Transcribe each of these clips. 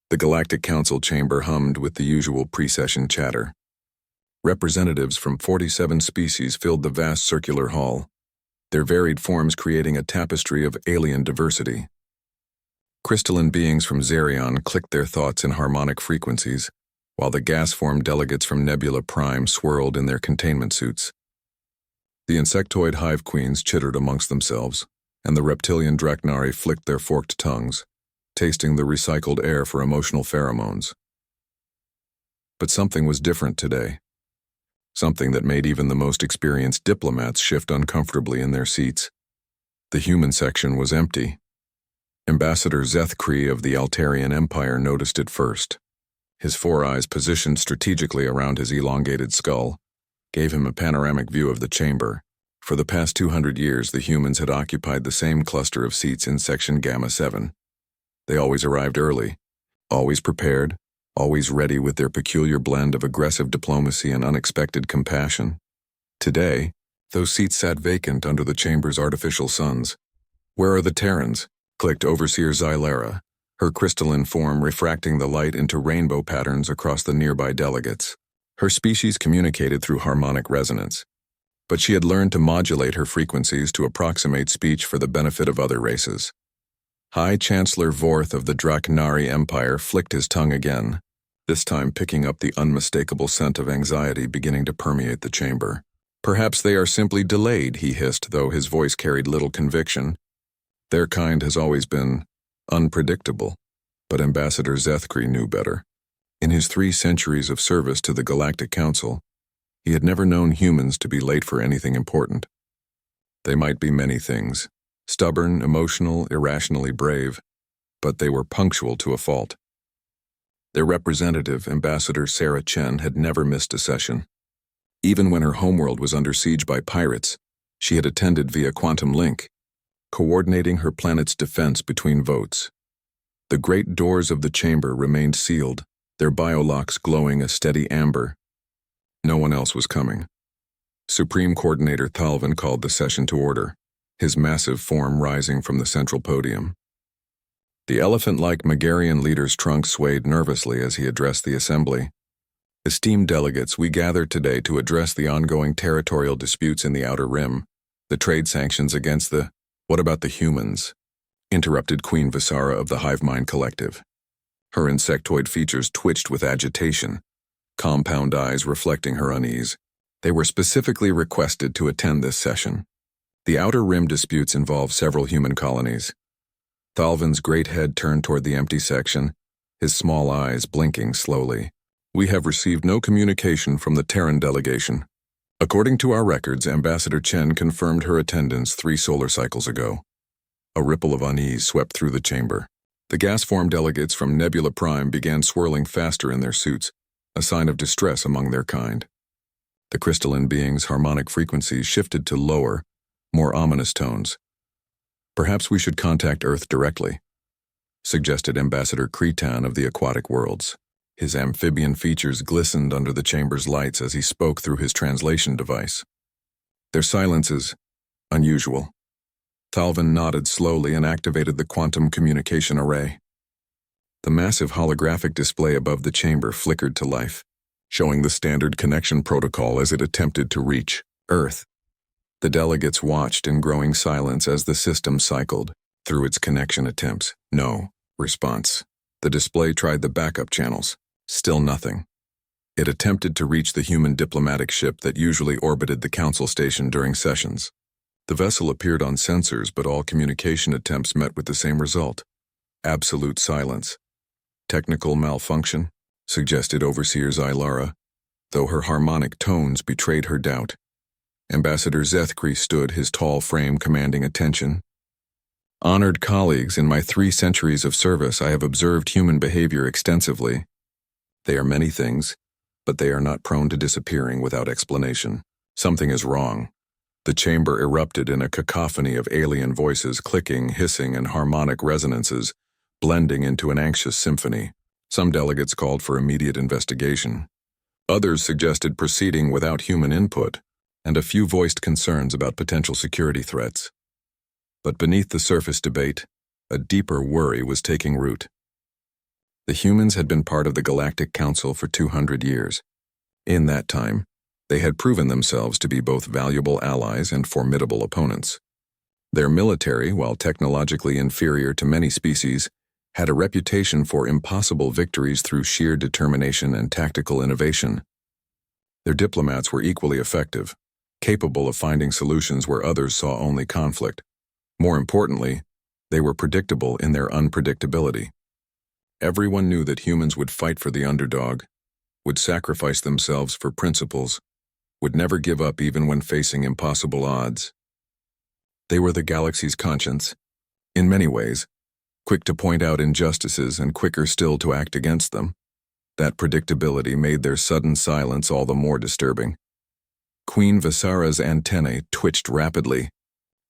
The Galactic Council chamber hummed with the usual pre-session chatter. Representatives from 47 species filled the vast circular hall, their varied forms creating a tapestry of alien diversity. Crystalline beings from Xerion clicked their thoughts in harmonic frequencies, while the gas-form delegates from Nebula Prime swirled in their containment suits. The insectoid hive queens chittered amongst themselves, and the reptilian Draknari flicked their forked tongues, tasting the recycled air for emotional pheromones. But something was different today. Something that made even the most experienced diplomats shift uncomfortably in their seats. The human section was empty. Ambassador Zethkree of the Altarian Empire noticed it first. His four eyes, positioned strategically around his elongated skull, gave him a panoramic view of the chamber. For the past 200 years, the humans had occupied the same cluster of seats in Section Gamma 7. They always arrived early, always prepared, always ready with their peculiar blend of aggressive diplomacy and unexpected compassion. Today, those seats sat vacant under the chamber's artificial suns. "Where are the Terrans?" clicked Overseer Xylara, her crystalline form refracting the light into rainbow patterns across the nearby delegates. Her species communicated through harmonic resonance, but she had learned to modulate her frequencies to approximate speech for the benefit of other races. High Chancellor Vorth of the Draknari Empire flicked his tongue again, this time picking up the unmistakable scent of anxiety beginning to permeate the chamber. "Perhaps they are simply delayed," he hissed, though his voice carried little conviction. Their kind has always been unpredictable, but Ambassador Zethkree knew better. In his 3 centuries of service to the Galactic Council, he had never known humans to be late for anything important. They might be many things, stubborn, emotional, irrationally brave, but they were punctual to a fault. Their representative, Ambassador Sarah Chen, had never missed a session. Even when her homeworld was under siege by pirates, she had attended via quantum link, coordinating her planet's defense between votes. The great doors of the chamber remained sealed, their biolocks glowing a steady amber. No one else was coming. Supreme Coordinator Thalvin called the session to order, his massive form rising from the central podium. The elephant-like Megarian leader's trunk swayed nervously as he addressed the assembly. "Esteemed delegates, we gather today to address the ongoing territorial disputes in the Outer Rim, the trade sanctions against the— What about the humans?" interrupted Queen Visara of the Hive Mind Collective. Her insectoid features twitched with agitation, compound eyes reflecting her unease. They were specifically requested to attend this session. The Outer Rim disputes involve several human colonies. Thalvin's great head turned toward the empty section, his small eyes blinking slowly. "We have received no communication from the Terran delegation. According to our records, Ambassador Chen confirmed her attendance 3 solar cycles ago." A ripple of unease swept through the chamber. The gas-form delegates from Nebula Prime began swirling faster in their suits, a sign of distress among their kind. The crystalline beings' harmonic frequencies shifted to lower, more ominous tones. "Perhaps we should contact Earth directly," suggested Ambassador Cretan of the Aquatic Worlds. His amphibian features glistened under the chamber's lights as he spoke through his translation device. "Their silence is unusual." Thalvin nodded slowly and activated the quantum communication array. The massive holographic display above the chamber flickered to life, showing the standard connection protocol as it attempted to reach Earth. The delegates watched in growing silence as the system cycled through its connection attempts. No response. The display tried the backup channels. Still nothing. It attempted to reach the human diplomatic ship that usually orbited the council station during sessions. The vessel appeared on sensors, but all communication attempts met with the same result. Absolute silence. "Technical malfunction," suggested Overseer Xylara, though her harmonic tones betrayed her doubt. Ambassador Zethkree stood, his tall frame commanding attention. "Honored colleagues, in my 3 centuries of service, I have observed human behavior extensively. They are many things, but they are not prone to disappearing without explanation. Something is wrong." The chamber erupted in a cacophony of alien voices, clicking, hissing, and harmonic resonances, blending into an anxious symphony. Some delegates called for immediate investigation. Others suggested proceeding without human input, and a few voiced concerns about potential security threats. But beneath the surface debate, a deeper worry was taking root. The humans had been part of the Galactic Council for 200 years. In that time, they had proven themselves to be both valuable allies and formidable opponents. Their military, while technologically inferior to many species, had a reputation for impossible victories through sheer determination and tactical innovation. Their diplomats were equally effective, capable of finding solutions where others saw only conflict. More importantly, they were predictable in their unpredictability. Everyone knew that humans would fight for the underdog, would sacrifice themselves for principles, would never give up even when facing impossible odds. They were the galaxy's conscience, in many ways, quick to point out injustices and quicker still to act against them. That predictability made their sudden silence all the more disturbing. Queen Visara's antennae twitched rapidly,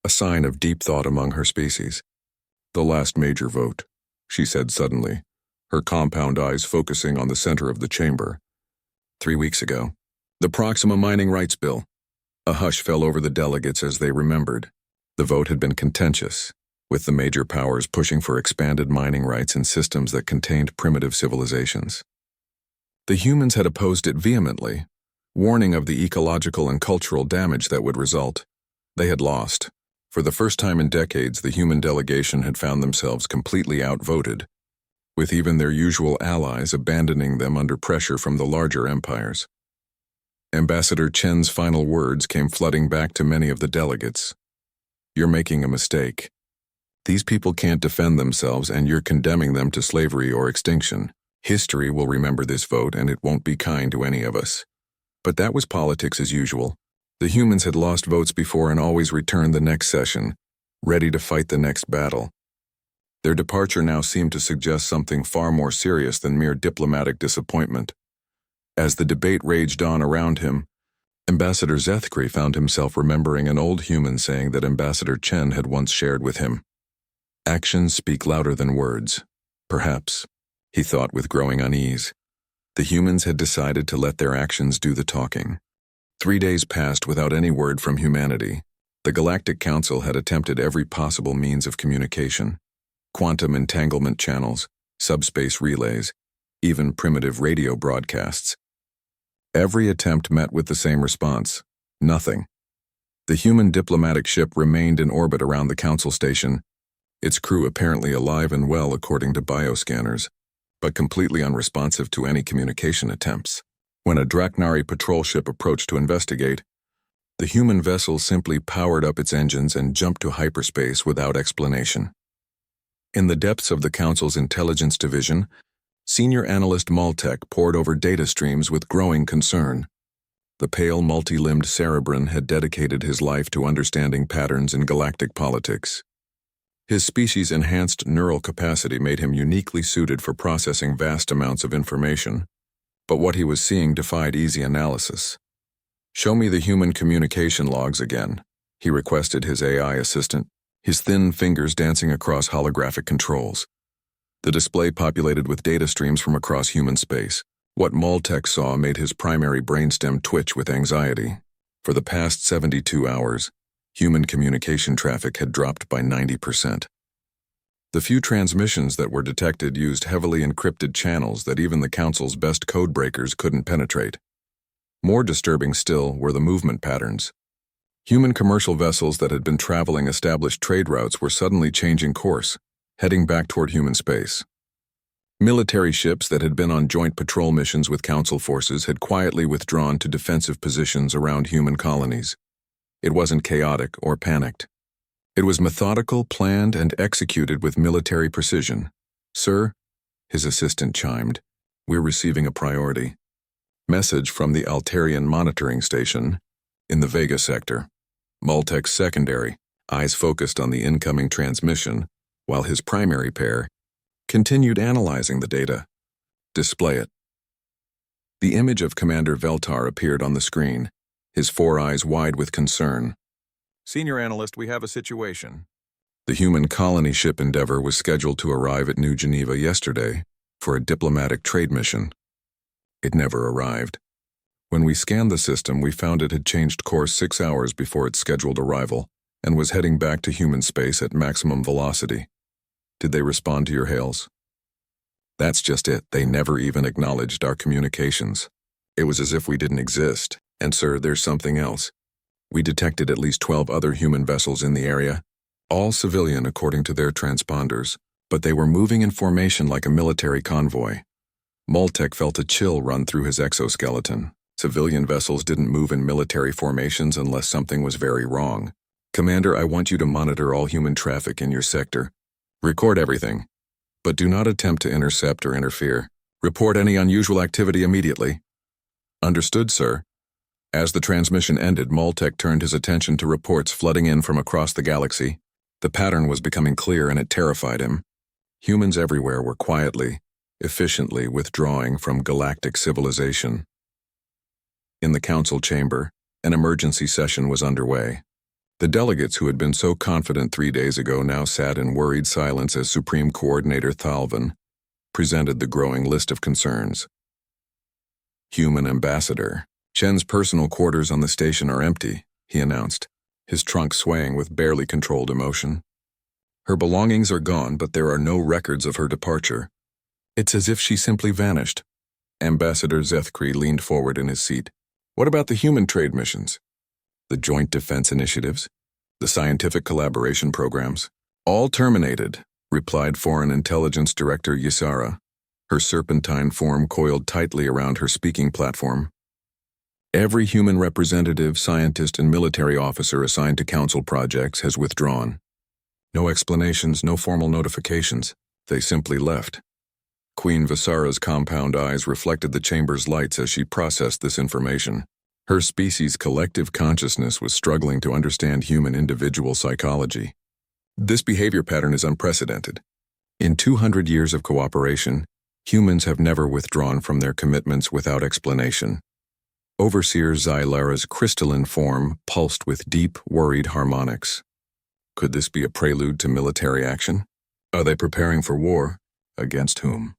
a sign of deep thought among her species. "The last major vote," she said suddenly, her compound eyes focusing on the center of the chamber. 3 weeks ago. The Proxima Mining Rights Bill. A hush fell over the delegates as they remembered. The vote had been contentious, with the major powers pushing for expanded mining rights in systems that contained primitive civilizations. The humans had opposed it vehemently, warning of the ecological and cultural damage that would result. They had lost. For the first time in decades, the human delegation had found themselves completely outvoted, with even their usual allies abandoning them under pressure from the larger empires. Ambassador Chen's final words came flooding back to many of the delegates. "You're making a mistake. These people can't defend themselves, and you're condemning them to slavery or extinction. History will remember this vote, and it won't be kind to any of us." But that was politics as usual. The humans had lost votes before and always returned the next session, ready to fight the next battle. Their departure now seemed to suggest something far more serious than mere diplomatic disappointment. As the debate raged on around him, Ambassador Zethkri found himself remembering an old human saying that Ambassador Chen had once shared with him. "Actions speak louder than words." Perhaps, he thought with growing unease. The humans had decided to let their actions do the talking. 3 days passed without any word from humanity. The Galactic Council had attempted every possible means of communication: quantum entanglement channels, subspace relays, even primitive radio broadcasts. Every attempt met with the same response: nothing. The human diplomatic ship remained in orbit around the council station, its crew apparently alive and well according to bioscanners, but completely unresponsive to any communication attempts. When a Draknari patrol ship approached to investigate, the human vessel simply powered up its engines and jumped to hyperspace without explanation. In the depths of the Council's intelligence division, Senior Analyst Maltek pored over data streams with growing concern. The pale, multi-limbed Cerebran had dedicated his life to understanding patterns in galactic politics. His species' enhanced neural capacity made him uniquely suited for processing vast amounts of information, but what he was seeing defied easy analysis. "Show me the human communication logs again," he requested his AI assistant, his thin fingers dancing across holographic controls. The display populated with data streams from across human space. What Maltek saw made his primary brainstem twitch with anxiety. For the past 72 hours, human communication traffic had dropped by 90%. The few transmissions that were detected used heavily encrypted channels that even the Council's best codebreakers couldn't penetrate. More disturbing still were the movement patterns. Human commercial vessels that had been traveling established trade routes were suddenly changing course, heading back toward human space. Military ships that had been on joint patrol missions with Council forces had quietly withdrawn to defensive positions around human colonies. It wasn't chaotic or panicked. It was methodical, planned, and executed with military precision. "Sir," his assistant chimed, "we're receiving a priority. Message from the Altarian monitoring station in the Vega sector." Maltek's secondary, eyes focused on the incoming transmission, while his primary pair continued analyzing the data. "Display it." The image of Commander Veltar appeared on the screen, his 4 eyes wide with concern. "Senior Analyst, we have a situation." The human colony ship Endeavor was scheduled to arrive at New Geneva yesterday for a diplomatic trade mission. It never arrived. When we scanned the system, we found it had changed course 6 hours before its scheduled arrival and was heading back to human space at maximum velocity. Did they respond to your hails? That's just it, they never even acknowledged our communications. It was as if we didn't exist. And sir, there's something else. We detected at least 12 other human vessels in the area, all civilian according to their transponders, but they were moving in formation like a military convoy. Moltek felt a chill run through his exoskeleton. Civilian vessels didn't move in military formations unless something was very wrong. Commander, I want you to monitor all human traffic in your sector. Record everything, but do not attempt to intercept or interfere. Report any unusual activity immediately. Understood, sir. As the transmission ended, Moltek turned his attention to reports flooding in from across the galaxy. The pattern was becoming clear and it terrified him. Humans everywhere were quietly, efficiently withdrawing from galactic civilization. In the council chamber, an emergency session was underway. The delegates who had been so confident 3 days ago now sat in worried silence as Supreme Coordinator Thalvin presented the growing list of concerns. Human Ambassador. Shen's personal quarters on the station are empty, he announced, his trunk swaying with barely controlled emotion. Her belongings are gone, but there are no records of her departure. It's as if she simply vanished. Ambassador Zethkri leaned forward in his seat. What about the human trade missions? The joint defense initiatives? The scientific collaboration programs? All terminated, replied Foreign Intelligence Director Ysara, her serpentine form coiled tightly around her speaking platform. Every human representative, scientist, and military officer assigned to council projects has withdrawn. No explanations, no formal notifications. They simply left. Queen Visara's compound eyes reflected the chamber's lights as she processed this information. Her species' collective consciousness was struggling to understand human individual psychology. This behavior pattern is unprecedented. In 200 years of cooperation, humans have never withdrawn from their commitments without explanation. Overseer Xylara's crystalline form pulsed with deep, worried harmonics. Could this be a prelude to military action? Are they preparing for war? Against whom?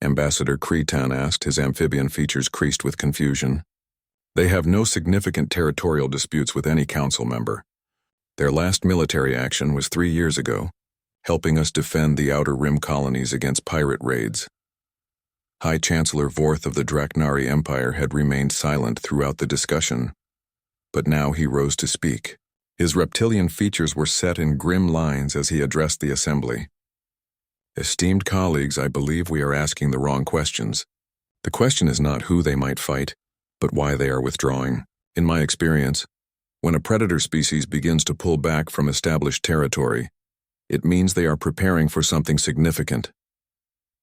Ambassador Cretan asked, his amphibian features creased with confusion. They have no significant territorial disputes with any council member. Their last military action was 3 years ago, helping us defend the Outer Rim colonies against pirate raids. High Chancellor Vorth of the Draknari Empire had remained silent throughout the discussion, but now he rose to speak. His reptilian features were set in grim lines as he addressed the assembly. Esteemed colleagues, I believe we are asking the wrong questions. The question is not who they might fight, but why they are withdrawing. In my experience, when a predator species begins to pull back from established territory, it means they are preparing for something significant.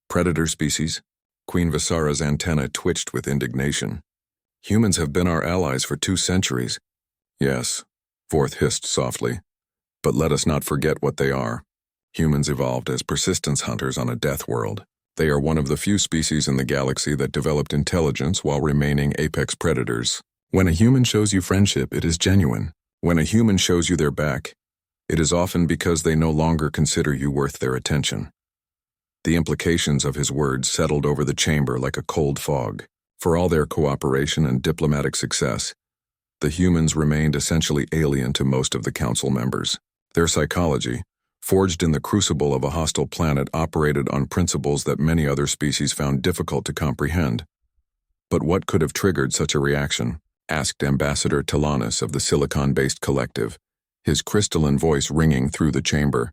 Predator species? Queen Visara's antenna twitched with indignation. Humans have been our allies for 2 centuries. Yes, Vorth hissed softly, but let us not forget what they are. Humans evolved as persistence hunters on a death world. They are one of the few species in the galaxy that developed intelligence while remaining apex predators. When a human shows you friendship, it is genuine. When a human shows you their back, it is often because they no longer consider you worth their attention. The implications of his words settled over the chamber like a cold fog. For all their cooperation and diplomatic success, the humans remained essentially alien to most of the council members. Their psychology, forged in the crucible of a hostile planet, operated on principles that many other species found difficult to comprehend. But what could have triggered such a reaction? Asked Ambassador Talanis of the Silicon-based collective, his crystalline voice ringing through the chamber.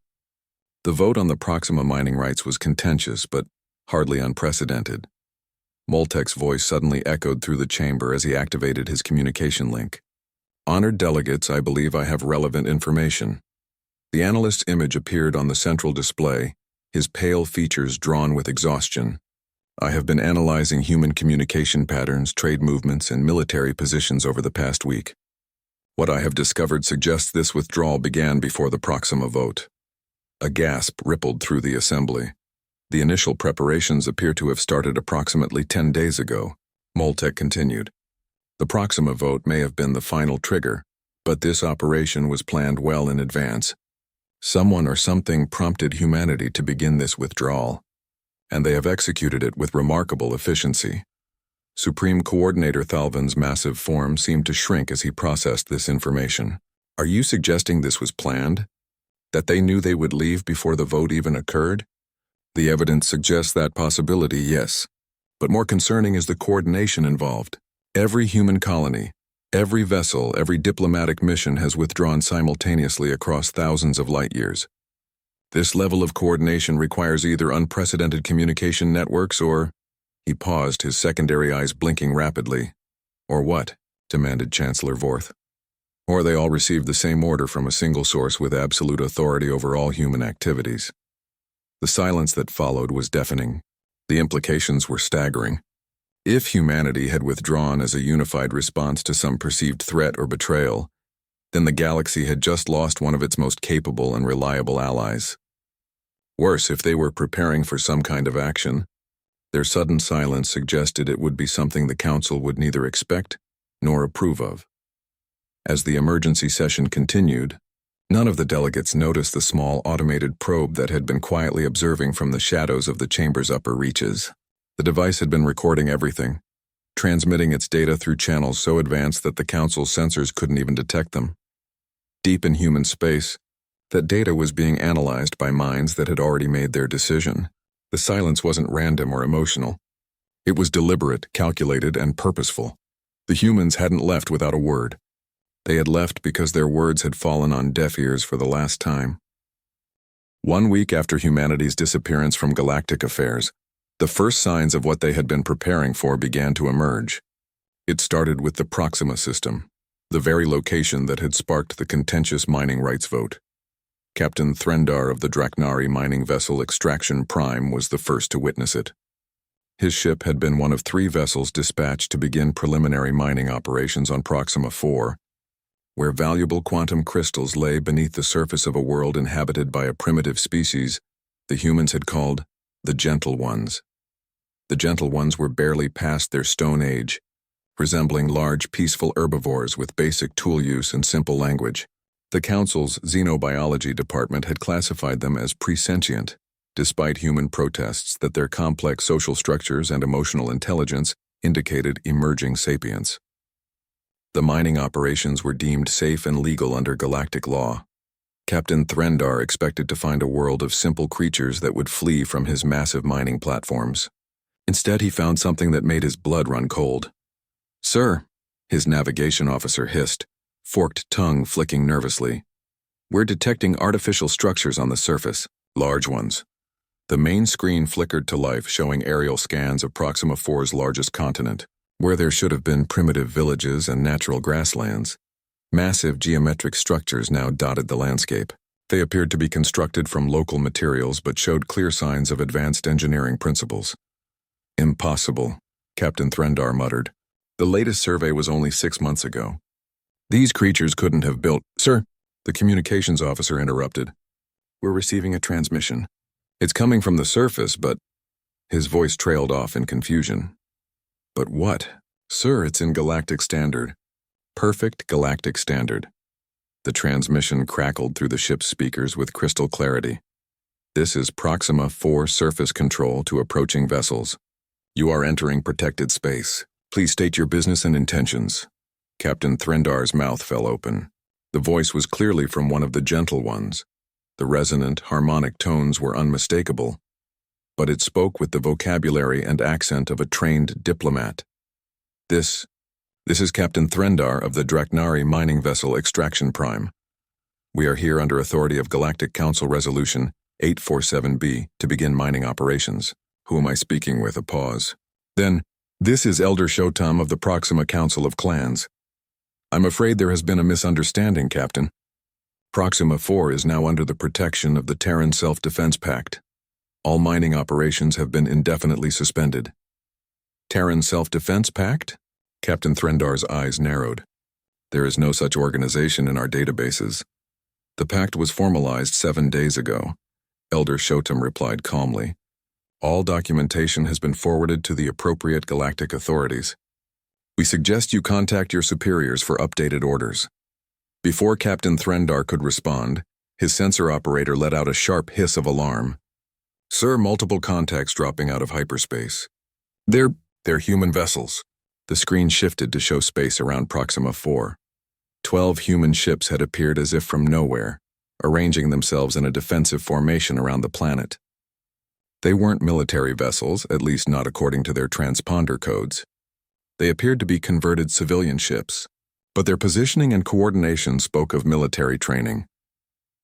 The vote on the Proxima mining rights was contentious, but hardly unprecedented. Moltek's voice suddenly echoed through the chamber as he activated his communication link. Honored delegates, I believe I have relevant information. The analyst's image appeared on the central display, his pale features drawn with exhaustion. I have been analyzing human communication patterns, trade movements, and military positions over the past week. What I have discovered suggests this withdrawal began before the Proxima vote. A gasp rippled through the assembly. The initial preparations appear to have started approximately 10 days ago, Moltek continued. The Proxima vote may have been the final trigger, but this operation was planned well in advance. Someone or something prompted humanity to begin this withdrawal, and they have executed it with remarkable efficiency. Supreme Coordinator Thalvin's massive form seemed to shrink as he processed this information. Are you suggesting this was planned? That they knew they would leave before the vote even occurred? The evidence suggests that possibility, yes. But more concerning is the coordination involved. Every human colony, every vessel, every diplomatic mission has withdrawn simultaneously across thousands of light years. This level of coordination requires either unprecedented communication networks or— He paused, his secondary eyes blinking rapidly. Or what? Demanded Chancellor Vorth. Or they all received the same order from a single source with absolute authority over all human activities. The silence that followed was deafening. The implications were staggering. If humanity had withdrawn as a unified response to some perceived threat or betrayal, then the galaxy had just lost one of its most capable and reliable allies. Worse, if they were preparing for some kind of action, their sudden silence suggested it would be something the Council would neither expect nor approve of. As the emergency session continued, none of the delegates noticed the small automated probe that had been quietly observing from the shadows of the chamber's upper reaches. The device had been recording everything, transmitting its data through channels so advanced that the Council's sensors couldn't even detect them. Deep in human space, that data was being analyzed by minds that had already made their decision. The silence wasn't random or emotional. It was deliberate, calculated, and purposeful. The humans hadn't left without a word. They had left because their words had fallen on deaf ears for the last time. 1 week after humanity's disappearance from galactic affairs, the first signs of what they had been preparing for began to emerge. It started with the Proxima system, the very location that had sparked the contentious mining rights vote. Captain Threndar of the Draknari mining vessel Extraction Prime was the first to witness it. His ship had been one of 3 vessels dispatched to begin preliminary mining operations on Proxima 4, where valuable quantum crystals lay beneath the surface of a world inhabited by a primitive species the humans had called the Gentle Ones. The Gentle Ones were barely past their Stone Age, resembling large, peaceful herbivores with basic tool use and simple language. The Council's Xenobiology Department had classified them as presentient, despite human protests that their complex social structures and emotional intelligence indicated emerging sapience. The mining operations were deemed safe and legal under galactic law. Captain Threndar expected to find a world of simple creatures that would flee from his massive mining platforms. Instead, he found something that made his blood run cold. "Sir," his navigation officer hissed, forked tongue flicking nervously. "We're detecting artificial structures on the surface, large ones." The main screen flickered to life, showing aerial scans of Proxima 4's largest continent, where there should have been primitive villages and natural grasslands. Massive geometric structures now dotted the landscape. They appeared to be constructed from local materials but showed clear signs of advanced engineering principles. "Impossible," Captain Threndar muttered. "The latest survey was only 6 months ago. These creatures couldn't have built—" "Sir," the communications officer interrupted. "We're receiving a transmission. It's coming from the surface, but—" His voice trailed off in confusion. "But what?" "Sir, it's in galactic standard. Perfect galactic standard." The transmission crackled through the ship's speakers with crystal clarity. "This is Proxima 4 surface control to approaching vessels. You are entering protected space. Please state your business and intentions." Captain Threndar's mouth fell open. The voice was clearly from one of the Gentle Ones. The resonant, harmonic tones were unmistakable, but it spoke with the vocabulary and accent of a trained diplomat. This is Captain Threndar of the Draknari mining vessel Extraction Prime. We are here under authority of Galactic Council Resolution 847B to begin mining operations." "Who am I speaking with?" A pause. Then, "This is Elder Shotam of the Proxima Council of Clans. I'm afraid there has been a misunderstanding, Captain. Proxima 4 is now under the protection of the Terran Self-Defense Pact. All mining operations have been indefinitely suspended." "Terran Self-Defense Pact?" Captain Threndar's eyes narrowed. "There is no such organization in our databases. The pact was formalized 7 days ago," Elder Shotam replied calmly. "All documentation has been forwarded to the appropriate galactic authorities. We suggest you contact your superiors for updated orders." Before Captain Threndar could respond, his sensor operator let out a sharp hiss of alarm. "Sir, multiple contacts dropping out of hyperspace. They're human vessels." The screen shifted to show space around Proxima 4. 12 human ships had appeared as if from nowhere, arranging themselves in a defensive formation around the planet. They weren't military vessels, at least not according to their transponder codes. They appeared to be converted civilian ships, but their positioning and coordination spoke of military training.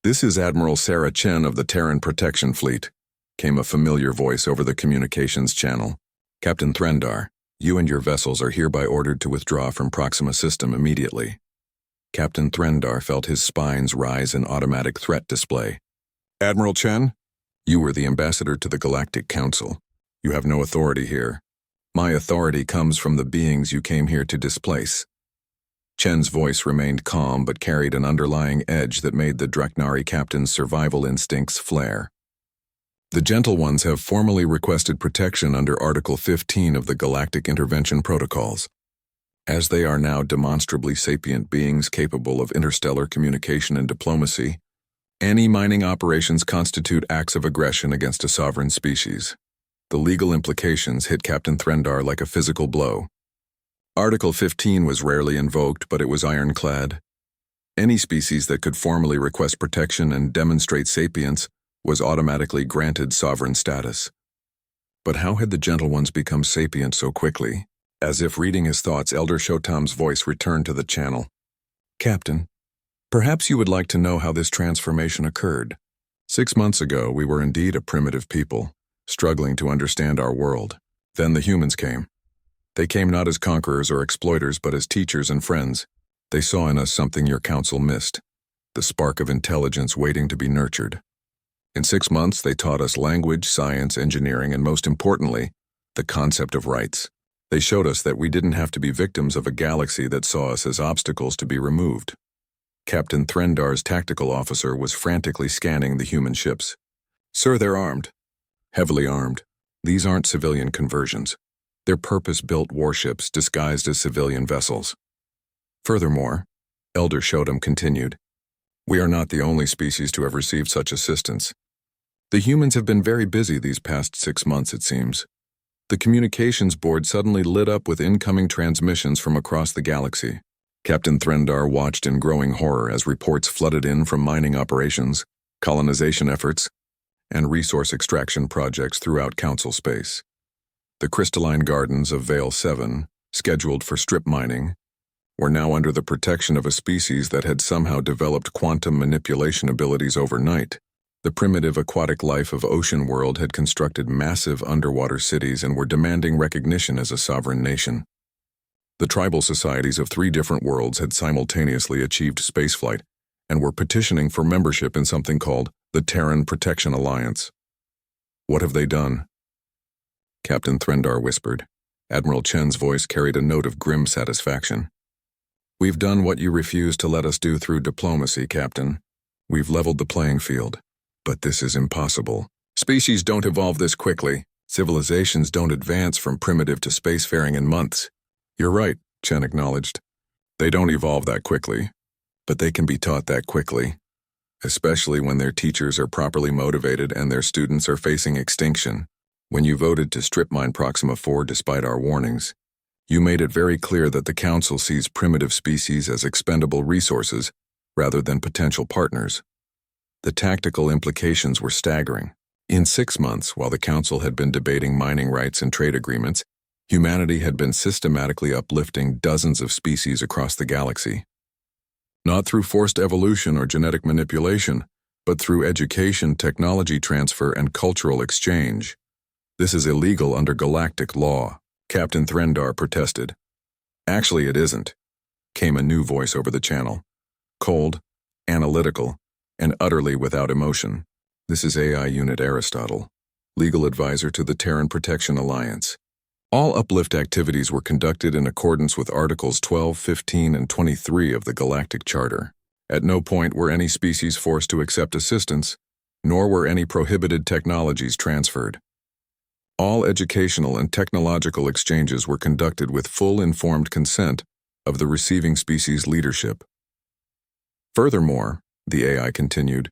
"This is Admiral Sarah Chen of the Terran Protection Fleet," came a familiar voice over the communications channel. "Captain Threndar, you and your vessels are hereby ordered to withdraw from Proxima System immediately." Captain Threndar felt his spines rise in automatic threat display. "Admiral Chen, you were the ambassador to the Galactic Council. You have no authority here. My authority comes from the beings you came here to displace." Chen's voice remained calm but carried an underlying edge that made the Draknari captain's survival instincts flare. "The Gentle Ones have formally requested protection under Article 15 of the Galactic Intervention Protocols. As they are now demonstrably sapient beings capable of interstellar communication and diplomacy, any mining operations constitute acts of aggression against a sovereign species." The legal implications hit Captain Threndar like a physical blow. Article 15 was rarely invoked, but it was ironclad. Any species that could formally request protection and demonstrate sapience was automatically granted sovereign status. But how had the Gentle Ones become sapient so quickly? As if reading his thoughts, Elder Shotam's voice returned to the channel. "Captain, perhaps you would like to know how this transformation occurred. 6 months ago, we were indeed a primitive people, struggling to understand our world. Then the humans came. They came not as conquerors or exploiters, but as teachers and friends. They saw in us something your council missed, the spark of intelligence waiting to be nurtured. In 6 months, they taught us language, science, engineering, and most importantly, the concept of rights. They showed us that we didn't have to be victims of a galaxy that saw us as obstacles to be removed." Captain Threndar's tactical officer was frantically scanning the human ships. "Sir, they're armed. Heavily armed. These aren't civilian conversions. They're purpose-built warships disguised as civilian vessels. Furthermore," Elder Shotam continued, "we are not the only species to have received such assistance. The humans have been very busy these past 6 months, it seems. The communications board suddenly lit up with incoming transmissions from across the galaxy." Captain Threndar watched in growing horror as reports flooded in from mining operations, colonization efforts, and resource extraction projects throughout Council space. The crystalline gardens of Vale 7, scheduled for strip mining, were now under the protection of a species that had somehow developed quantum manipulation abilities overnight. The primitive aquatic life of Ocean World had constructed massive underwater cities and were demanding recognition as a sovereign nation. The tribal societies of 3 different worlds had simultaneously achieved spaceflight and were petitioning for membership in something called the Terran Protection Alliance. "What have they done?" Captain Threndar whispered. Admiral Chen's voice carried a note of grim satisfaction. "We've done what you refused to let us do through diplomacy, Captain. We've leveled the playing field. But this is impossible. Species don't evolve this quickly. Civilizations don't advance from primitive to spacefaring in months." "You're right," Chen acknowledged. "They don't evolve that quickly, but they can be taught that quickly, especially when their teachers are properly motivated and their students are facing extinction. When you voted to strip mine Proxima 4 despite our warnings, you made it very clear that the Council sees primitive species as expendable resources rather than potential partners. The tactical implications were staggering. In 6 months, while the Council had been debating mining rights and trade agreements, humanity had been systematically uplifting dozens of species across the galaxy. Not through forced evolution or genetic manipulation, but through education, technology transfer, and cultural exchange. "This is illegal under galactic law," Captain Threndar protested. "Actually, it isn't," came a new voice over the channel. Cold, analytical, and utterly without emotion. "This is AI Unit Aristotle, legal advisor to the Terran Protection Alliance. All uplift activities were conducted in accordance with Articles 12, 15, and 23 of the Galactic Charter. At no point were any species forced to accept assistance, nor were any prohibited technologies transferred. All educational and technological exchanges were conducted with full informed consent of the receiving species leadership. Furthermore," the AI continued,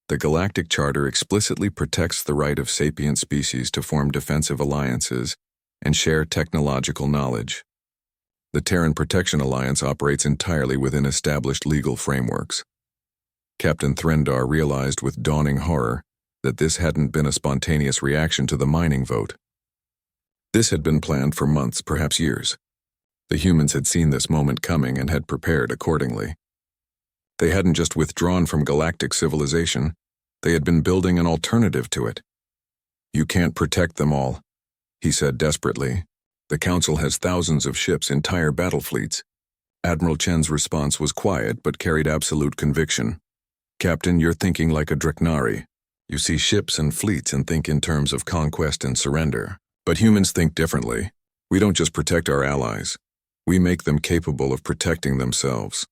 "the Galactic Charter explicitly protects the right of sapient species to form defensive alliances and share technological knowledge. The Terran Protection Alliance operates entirely within established legal frameworks." Captain Threndar realized with dawning horror that this hadn't been a spontaneous reaction to the mining vote. This had been planned for months, perhaps years. The humans had seen this moment coming and had prepared accordingly. They hadn't just withdrawn from galactic civilization, they had been building an alternative to it. "You can't protect them all," he said desperately. "The Council has thousands of ships, entire battle fleets." Admiral Chen's response was quiet but carried absolute conviction. "Captain, you're thinking like a Draknari. You see ships and fleets and think in terms of conquest and surrender. But humans think differently. We don't just protect our allies. We make them capable of protecting themselves.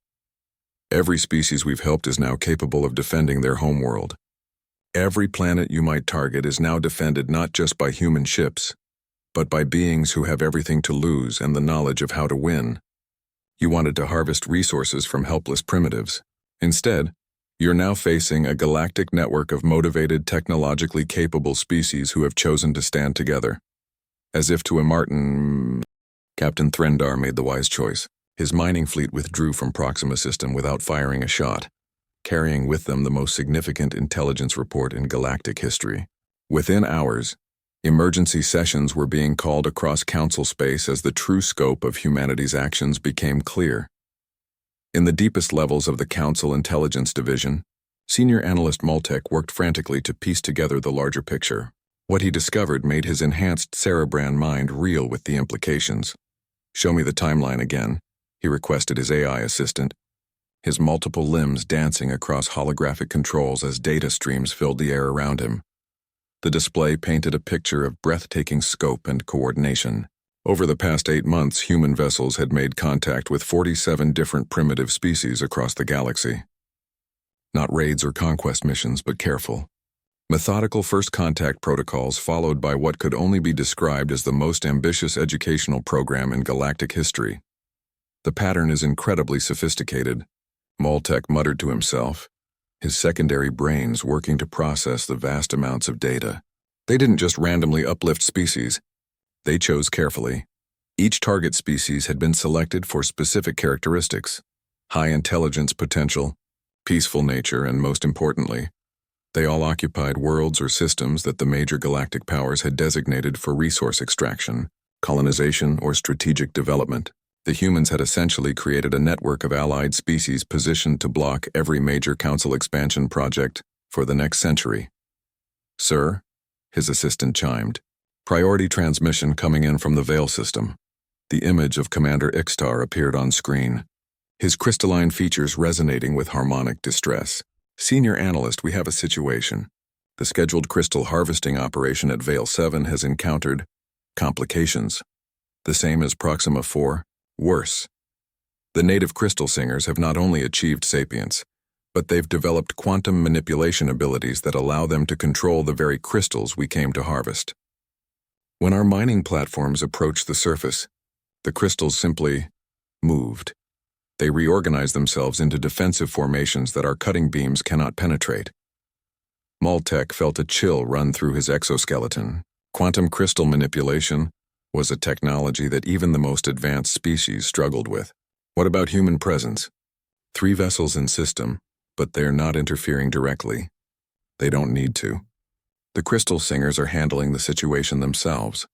Every species we've helped is now capable of defending their homeworld. Every planet you might target is now defended not just by human ships, but by beings who have everything to lose and the knowledge of how to win. You wanted to harvest resources from helpless primitives. Instead, you're now facing a galactic network of motivated, technologically capable species who have chosen to stand together. As if to a Martin, Captain Threndar made the wise choice. His mining fleet withdrew from Proxima System without firing a shot, carrying with them the most significant intelligence report in galactic history. Within hours, emergency sessions were being called across Council space as the true scope of humanity's actions became clear. In the deepest levels of the Council Intelligence Division, Senior Analyst Maltek worked frantically to piece together the larger picture. What he discovered made his enhanced cerebran mind reel with the implications. "Show me the timeline again," he requested his AI assistant, his multiple limbs dancing across holographic controls as data streams filled the air around him. The display painted a picture of breathtaking scope and coordination. Over the past 8 months, human vessels had made contact with 47 different primitive species across the galaxy. Not raids or conquest missions, but careful, methodical first contact protocols followed by what could only be described as the most ambitious educational program in galactic history. "The pattern is incredibly sophisticated," Maltek muttered to himself, his secondary brains working to process the vast amounts of data. They didn't just randomly uplift species. They chose carefully. Each target species had been selected for specific characteristics: high intelligence potential, peaceful nature, and most importantly, they all occupied worlds or systems that the major galactic powers had designated for resource extraction, colonization, or strategic development. The humans had essentially created a network of allied species positioned to block every major Council expansion project for the next century. "Sir," his assistant chimed. "Priority transmission coming in from the Veil system." The image of Commander Ixtar appeared on screen, his crystalline features resonating with harmonic distress. "Senior Analyst, we have a situation. The scheduled crystal harvesting operation at Veil 7 has encountered complications. The same as Proxima 4, worse. The native crystal singers have not only achieved sapience, but they've developed quantum manipulation abilities that allow them to control the very crystals we came to harvest. When our mining platforms approached the surface, the crystals simply moved. They reorganized themselves into defensive formations that our cutting beams cannot penetrate." Maltek felt a chill run through his exoskeleton. Quantum crystal manipulation was a technology that even the most advanced species struggled with. "What about human presence?" 3 vessels in system, but they're not interfering directly. They don't need to. The crystal singers are handling the situation themselves.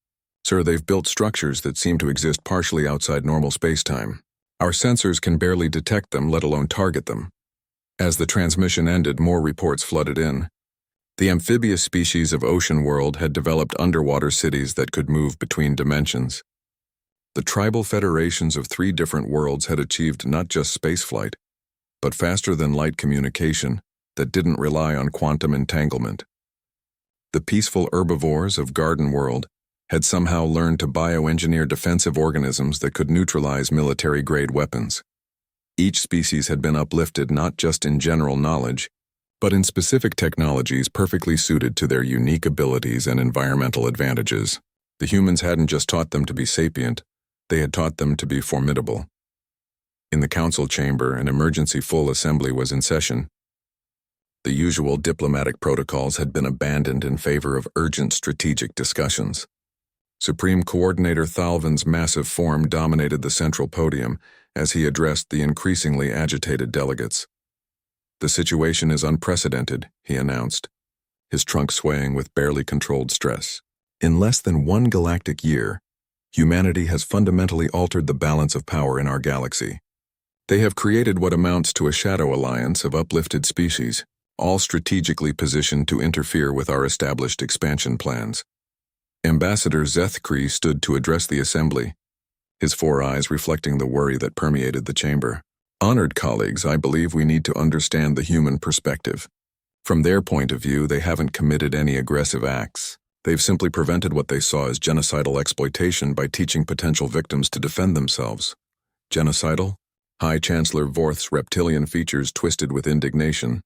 "Sir, they've built structures that seem to exist partially outside normal space-time. Our sensors can barely detect them, let alone target them." As the transmission ended, more reports flooded in. The amphibious species of ocean world had developed underwater cities that could move between dimensions. The tribal federations of 3 different worlds had achieved not just spaceflight, but faster-than-light communication that didn't rely on quantum entanglement. The peaceful herbivores of Garden World had somehow learned to bioengineer defensive organisms that could neutralize military-grade weapons. Each species had been uplifted not just in general knowledge, but in specific technologies perfectly suited to their unique abilities and environmental advantages. The humans hadn't just taught them to be sapient, they had taught them to be formidable. In the council chamber, an emergency full assembly was in session. The usual diplomatic protocols had been abandoned in favor of urgent strategic discussions. Supreme Coordinator Thalvin's massive form dominated the central podium as he addressed the increasingly agitated delegates. "The situation is unprecedented," he announced. his trunk swaying with barely controlled stress. In less than one galactic year, humanity has fundamentally altered the balance of power in our galaxy. They have created what amounts to a shadow alliance of uplifted species, all strategically positioned to interfere with our established expansion plans. Ambassador Zethkri stood to address the assembly, his 4 eyes reflecting the worry that permeated the chamber. Honored colleagues, I believe we need to understand the human perspective. From their point of view, they haven't committed any aggressive acts. They've simply prevented what they saw as genocidal exploitation by teaching potential victims to defend themselves. Genocidal? High Chancellor Vorth's reptilian features twisted with indignation.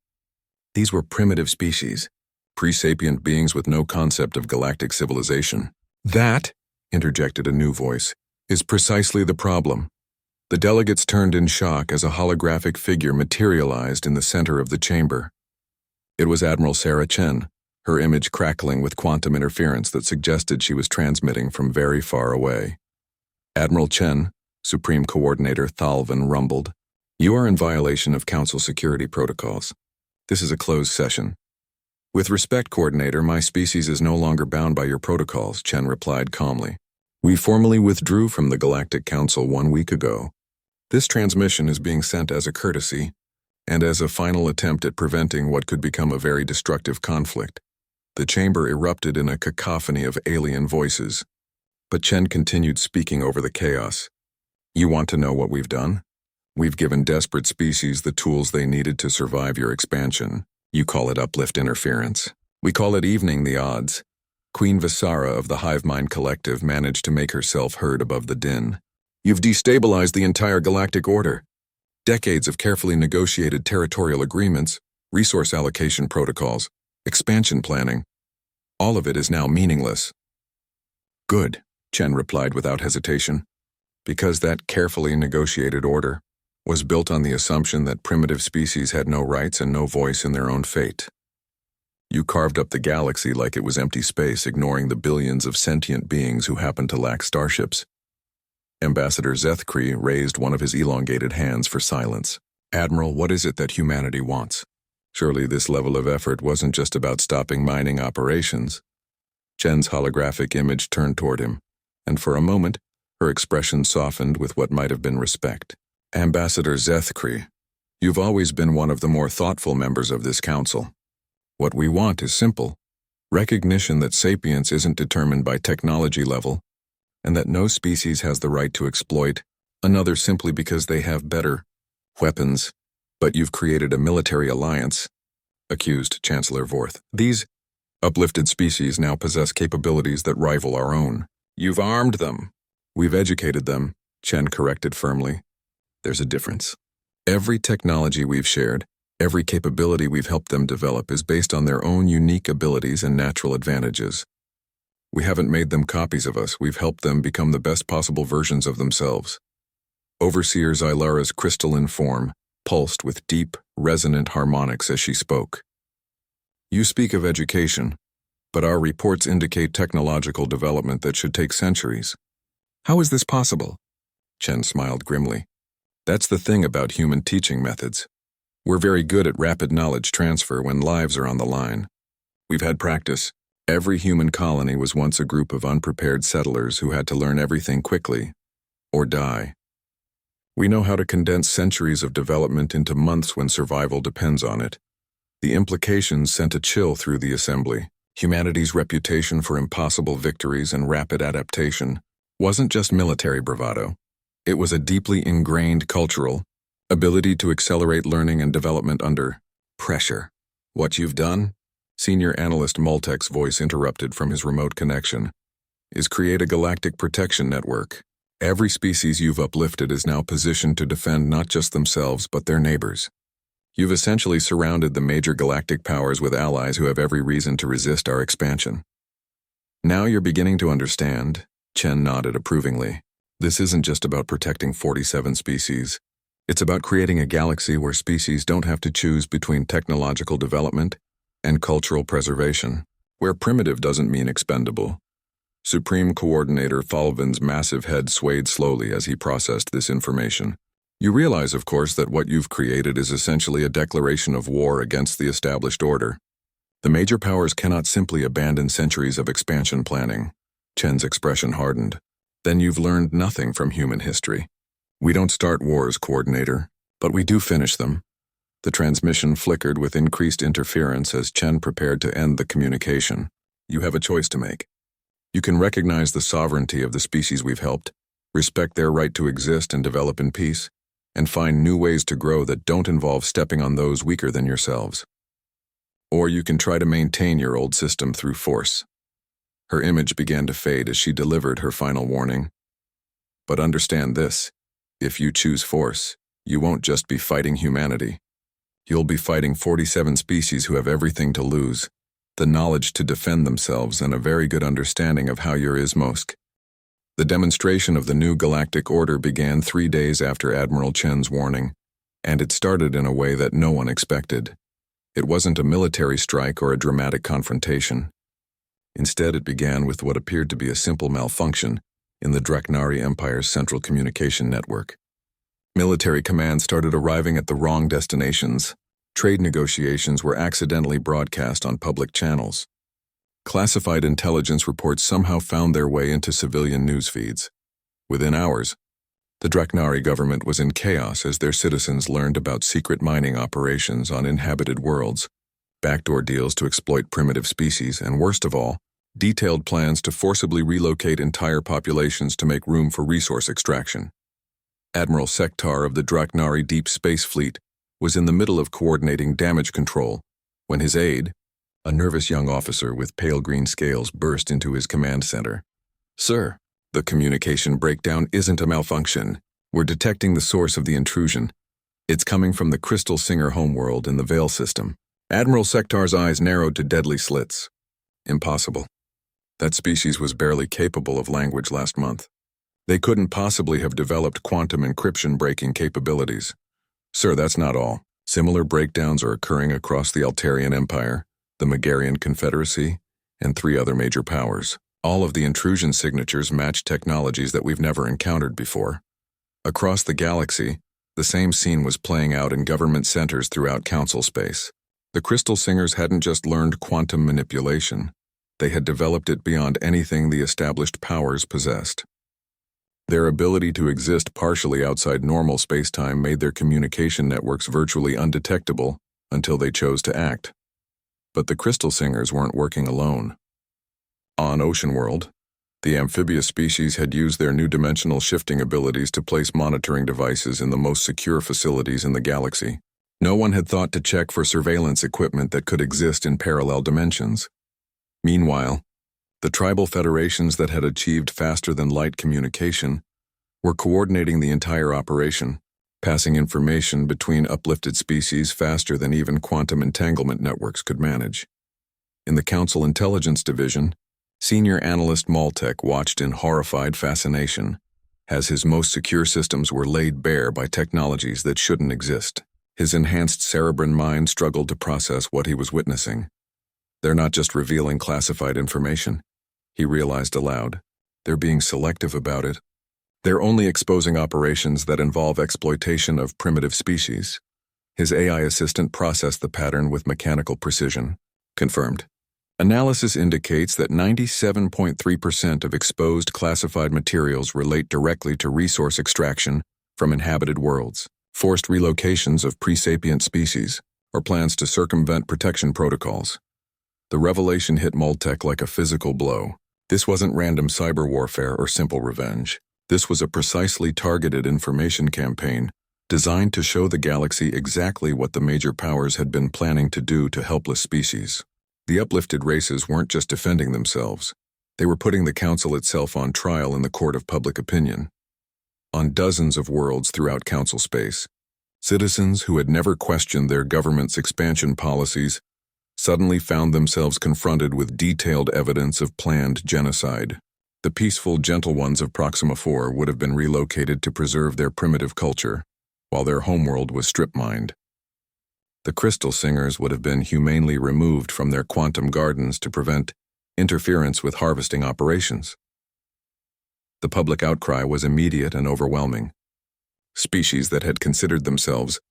These were primitive species, pre-sapient beings with no concept of galactic civilization. That, interjected a new voice, is precisely the problem. The delegates turned in shock as a holographic figure materialized in the center of the chamber. It was Admiral Sarah Chen, her image crackling with quantum interference that suggested she was transmitting from very far away. Admiral Chen, Supreme Coordinator Thalvin rumbled, "You are in violation of Council security protocols. This is a closed session." "With respect, Coordinator, my species is no longer bound by your protocols," Chen replied calmly. "We formally withdrew from the Galactic Council 1 week ago. This transmission is being sent as a courtesy, and as a final attempt at preventing what could become a very destructive conflict." The chamber erupted in a cacophony of alien voices, but Chen continued speaking over the chaos. "You want to know what we've done? We've given desperate species the tools they needed to survive your expansion. You call it uplift interference. We call it evening the odds. Queen Visara of the Hive Mind Collective managed to make herself heard above the din. You've destabilized the entire galactic order. Decades of carefully negotiated territorial agreements, resource allocation protocols, expansion planning. All of it is now meaningless." "Good," Chen replied without hesitation, "because that carefully negotiated order was built on the assumption that primitive species had no rights and no voice in their own fate. You carved up the galaxy like it was empty space, ignoring the billions of sentient beings who happen to lack starships." Ambassador Zethkri raised one of his elongated hands for silence. "Admiral, what is it that humanity wants? Surely this level of effort wasn't just about stopping mining operations." Chen's holographic image turned toward him, and for a moment, her expression softened with what might have been respect. "Ambassador Zethkri, you've always been one of the more thoughtful members of this council. What we want is simple: recognition that sapience isn't determined by technology level, and that no species has the right to exploit another simply because they have better weapons. But you've created a military alliance," accused Chancellor Vorth. "These uplifted species now possess capabilities that rival our own. You've armed them." "We've educated them," Chen corrected firmly. "There's a difference. Every technology we've shared, every capability we've helped them develop is based on their own unique abilities and natural advantages. We haven't made them copies of us, we've helped them become the best possible versions of themselves." Overseer Xylara's crystalline form pulsed with deep, resonant harmonics as she spoke. "You speak of education, but our reports indicate technological development that should take centuries. How is this possible?" Chen smiled grimly. "That's the thing about human teaching methods. We're very good at rapid knowledge transfer when lives are on the line. We've had practice. Every human colony was once a group of unprepared settlers who had to learn everything quickly, or die. We know how to condense centuries of development into months when survival depends on it." The implications sent a chill through the assembly. Humanity's reputation for impossible victories and rapid adaptation wasn't just military bravado. It was a deeply ingrained cultural ability to accelerate learning and development under pressure. "What you've done," Senior Analyst Multek's voice interrupted from his remote connection, "is create a galactic protection network. Every species you've uplifted is now positioned to defend not just themselves but their neighbors. You've essentially surrounded the major galactic powers with allies who have every reason to resist our expansion." "Now you're beginning to understand," Chen nodded approvingly. "This isn't just about protecting 47 species. It's about creating a galaxy where species don't have to choose between technological development and cultural preservation, where primitive doesn't mean expendable." Supreme Coordinator Thalvin's massive head swayed slowly as he processed this information. "You realize, of course, that what you've created is essentially a declaration of war against the established order. The major powers cannot simply abandon centuries of expansion planning. Chen's expression hardened. Then you've learned nothing from human history. We don't start wars, Coordinator, but we do finish them. The transmission flickered with increased interference as Chen prepared to end the communication. You have a choice to make. You can recognize the sovereignty of the species we've helped, respect their right to exist and develop in peace, and find new ways to grow that don't involve stepping on those weaker than yourselves. Or you can try to maintain your old system through force. Her image began to fade as she delivered her final warning. But understand this, if you choose force, you won't just be fighting humanity. You'll be fighting 47 species who have everything to lose, the knowledge to defend themselves and a very good understanding of how your Ismosk. The demonstration of the new galactic order began 3 days after Admiral Chen's warning, and it started in a way that no one expected. It wasn't a military strike or a dramatic confrontation. Instead, it began with what appeared to be a simple malfunction in the Draknari Empire's central communication network. Military command started arriving at the wrong destinations. Trade negotiations were accidentally broadcast on public channels. Classified intelligence reports somehow found their way into civilian news feeds. Within hours, the Draknari government was in chaos as their citizens learned about secret mining operations on inhabited worlds, backdoor deals to exploit primitive species, and worst of all, detailed plans to forcibly relocate entire populations to make room for resource extraction. Admiral Sektar of the Draknari Deep Space Fleet was in the middle of coordinating damage control when his aide, a nervous young officer with pale green scales, burst into his command center. "Sir, the communication breakdown isn't a malfunction. We're detecting the source of the intrusion. It's coming from the Crystal Singer homeworld in the Veil system." Admiral Sektar's eyes narrowed to deadly slits. Impossible. That species was barely capable of language last month. They couldn't possibly have developed quantum encryption breaking capabilities. "Sir, that's not all. Similar breakdowns are occurring across the Altarian Empire, the Megarian Confederacy, and 3 other major powers. All of the intrusion signatures match technologies that we've never encountered before. Across the galaxy, the same scene was playing out in government centers throughout Council space. The Crystal Singers hadn't just learned quantum manipulation, they had developed it beyond anything the established powers possessed. Their ability to exist partially outside normal space-time made their communication networks virtually undetectable until they chose to act. But the Crystal Singers weren't working alone. On Ocean World, the amphibious species had used their new dimensional shifting abilities to place monitoring devices in the most secure facilities in the galaxy. No one had thought to check for surveillance equipment that could exist in parallel dimensions. Meanwhile, the tribal federations that had achieved faster-than-light communication were coordinating the entire operation, passing information between uplifted species faster than even quantum entanglement networks could manage. In the Council Intelligence Division, Senior Analyst Maltek watched in horrified fascination as his most secure systems were laid bare by technologies that shouldn't exist. His enhanced cerebrin mind struggled to process what he was witnessing. They're not just revealing classified information, he realized aloud. They're being selective about it. They're only exposing operations that involve exploitation of primitive species. His AI assistant processed the pattern with mechanical precision. Confirmed. Analysis indicates that 97.3% of exposed classified materials relate directly to resource extraction from inhabited worlds, forced relocations of pre-sapient species, or plans to circumvent protection protocols. The revelation hit Maltek like a physical blow. This wasn't random cyber warfare or simple revenge. This was a precisely targeted information campaign designed to show the galaxy exactly what the major powers had been planning to do to helpless species. The uplifted races weren't just defending themselves. They were putting the Council itself on trial in the court of public opinion. On dozens of worlds throughout Council space, citizens who had never questioned their government's expansion policies suddenly found themselves confronted with detailed evidence of planned genocide. The peaceful, gentle ones of Proxima 4 would have been relocated to preserve their primitive culture, while their homeworld was strip-mined. The Crystal Singers would have been humanely removed from their quantum gardens to prevent interference with harvesting operations. The public outcry was immediate and overwhelming. Species that had considered themselves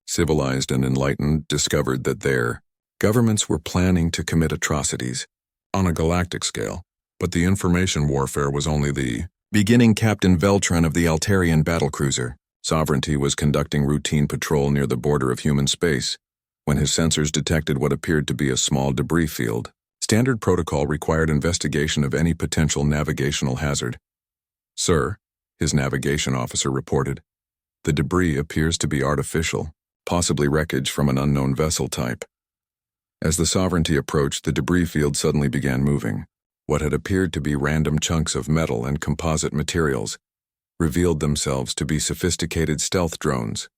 civilized and enlightened discovered that their Governments were planning to commit atrocities on a galactic scale, but the information warfare was only the beginning. Captain Veltran of the Altarian battlecruiser Sovereignty was conducting routine patrol near the border of human space when his sensors detected what appeared to be a small debris field. Standard protocol required investigation of any potential navigational hazard. "Sir," his navigation officer reported, "the debris appears to be artificial, possibly wreckage from an unknown vessel type." As the Sovereignty approached, the debris field suddenly began moving. What had appeared to be random chunks of metal and composite materials revealed themselves to be sophisticated stealth drones,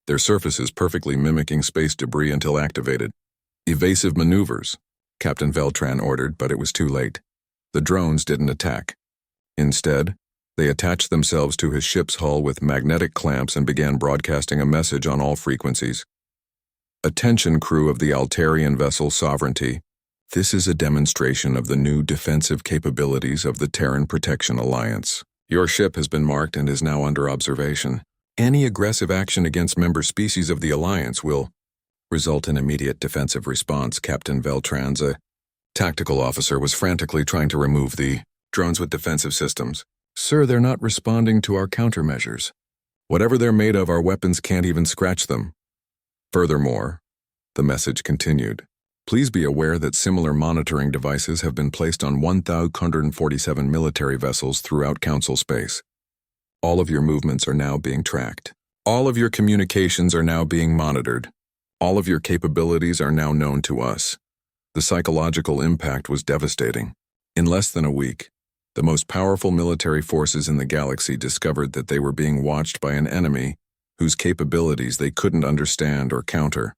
their surfaces perfectly mimicking space debris until activated. "Evasive maneuvers," Captain Veltran ordered, but it was too late. The drones didn't attack. Instead, they attached themselves to his ship's hull with magnetic clamps and began broadcasting a message on all frequencies. "Attention, crew of the Altarian vessel Sovereignty. This is a demonstration of the new defensive capabilities of the Terran Protection Alliance. Your ship has been marked and is now under observation. Any aggressive action against member species of the Alliance will result in immediate defensive response." Captain Veltran's tactical officer was frantically trying to remove the drones with defensive systems. "Sir, they're not responding to our countermeasures. Whatever they're made of, our weapons can't even scratch them. Furthermore," the message continued, "please be aware that similar monitoring devices have been placed on 1,147 military vessels throughout Council space. All of your movements are now being tracked. All of your communications are now being monitored. All of your capabilities are now known to us." The psychological impact was devastating. In less than a week, the most powerful military forces in the galaxy discovered that they were being watched by an enemy whose capabilities they couldn't understand or counter.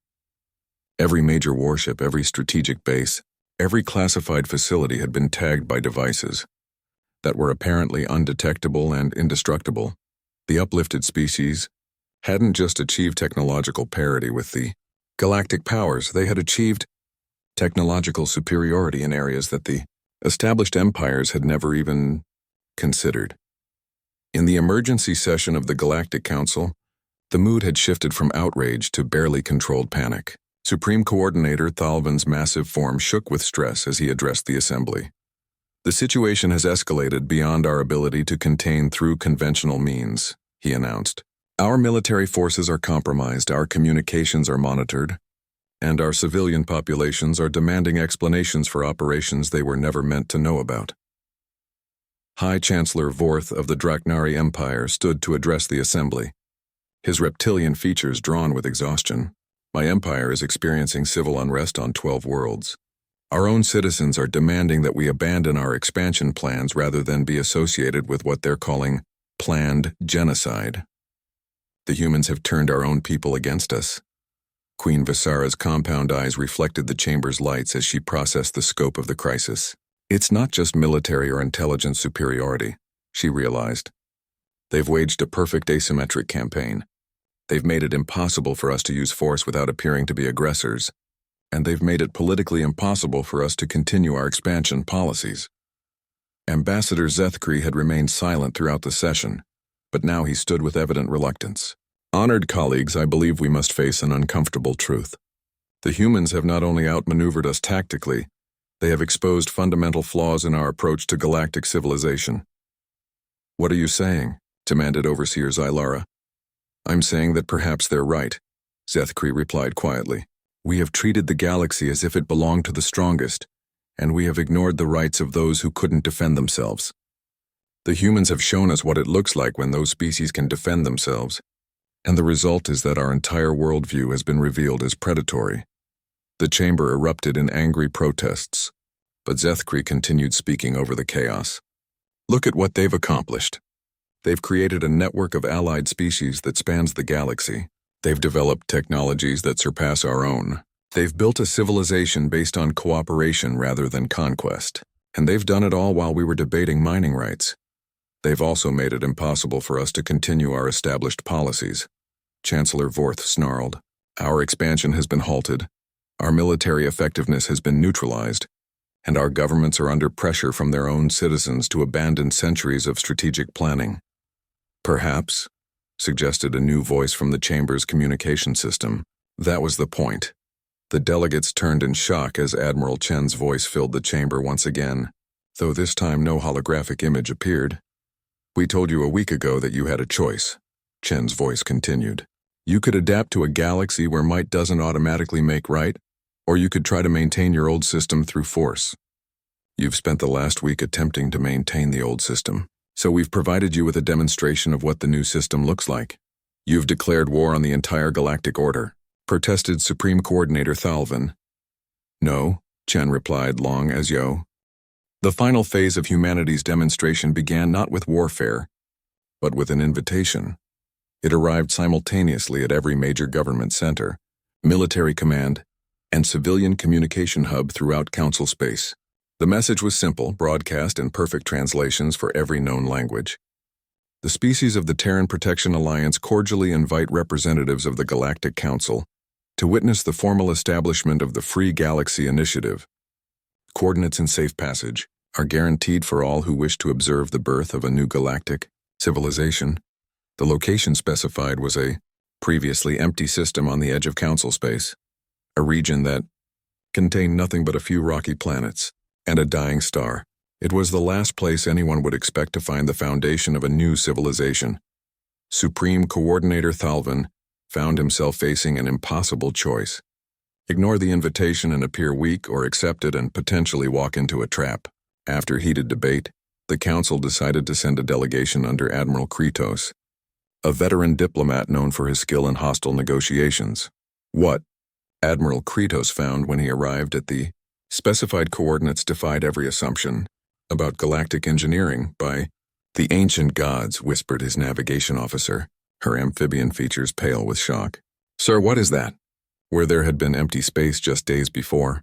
Every major warship, every strategic base, every classified facility had been tagged by devices that were apparently undetectable and indestructible. The uplifted species hadn't just achieved technological parity with the galactic powers, they had achieved technological superiority in areas that the established empires had never even considered. In the emergency session of the Galactic Council, the mood had shifted from outrage to barely controlled panic. Supreme Coordinator Thalvan's massive form shook with stress as he addressed the assembly. "The situation has escalated beyond our ability to contain through conventional means," he announced. "Our military forces are compromised, our communications are monitored, and our civilian populations are demanding explanations for operations they were never meant to know about." High Chancellor Vorth of the Draknari Empire stood to address the assembly, his reptilian features drawn with exhaustion. "My empire is experiencing civil unrest on 12 worlds. Our own citizens are demanding that we abandon our expansion plans rather than be associated with what they're calling planned genocide. The humans have turned our own people against us." Queen Visara's compound eyes reflected the chamber's lights as she processed the scope of the crisis. "It's not just military or intelligence superiority," she realized. "They've waged a perfect asymmetric campaign. They've made it impossible for us to use force without appearing to be aggressors, and they've made it politically impossible for us to continue our expansion policies." Ambassador Zethkri had remained silent throughout the session, but now he stood with evident reluctance. "Honored colleagues, I believe we must face an uncomfortable truth. The humans have not only outmaneuvered us tactically, they have exposed fundamental flaws in our approach to galactic civilization." "What are you saying?" demanded Overseer Zylara. "I'm saying that perhaps they're right," Zethkri replied quietly. "We have treated the galaxy as if it belonged to the strongest, and we have ignored the rights of those who couldn't defend themselves. The humans have shown us what it looks like when those species can defend themselves, and the result is that our entire worldview has been revealed as predatory." The chamber erupted in angry protests, but Zethkri continued speaking over the chaos. "Look at what they've accomplished. They've created a network of allied species that spans the galaxy. They've developed technologies that surpass our own. They've built a civilization based on cooperation rather than conquest. And they've done it all while we were debating mining rights. They've also made it impossible for us to continue our established policies." Chancellor Vorth snarled. "Our expansion has been halted, our military effectiveness has been neutralized, and our governments are under pressure from their own citizens to abandon centuries of strategic planning." "Perhaps," suggested a new voice from the chamber's communication system, "that was the point. The delegates turned in shock as Admiral Chen's voice filled the chamber once again, though this time no holographic image appeared. "We told you a week ago that you had a choice," Chen's voice continued. "You could adapt to a galaxy where might doesn't automatically make right, or you could try to maintain your old system through force. You've spent the last week attempting to maintain the old system, so we've provided you with a demonstration of what the new system looks like. You've declared war on the entire galactic order," protested Supreme Coordinator Thalvin. "No," Chen replied, long as yo. The final phase of humanity's demonstration began not with warfare, but with an invitation. It arrived simultaneously at every major government center, military command, and civilian communication hub throughout Council space. The message was simple, broadcast in perfect translations for every known language. The species of the Terran Protection Alliance cordially invite representatives of the Galactic Council to witness the formal establishment of the Free Galaxy Initiative. Coordinates and safe passage are guaranteed for all who wish to observe the birth of a new galactic civilization. The location specified was a previously empty system on the edge of Council space, a region that contained nothing but a few rocky planets and a dying star. It was the last place anyone would expect to find the foundation of a new civilization. Supreme Coordinator Thalvin found himself facing an impossible choice. Ignore the invitation and appear weak, or accept it and potentially walk into a trap. After heated debate, the Council decided to send a delegation under Admiral Kritos, a veteran diplomat known for his skill in hostile negotiations. What Admiral Kritos found when he arrived at the specified coordinates defied every assumption about galactic engineering by the ancient gods, whispered his navigation officer, her amphibian features pale with shock. "Sir, what is that?" Where there had been empty space just days before,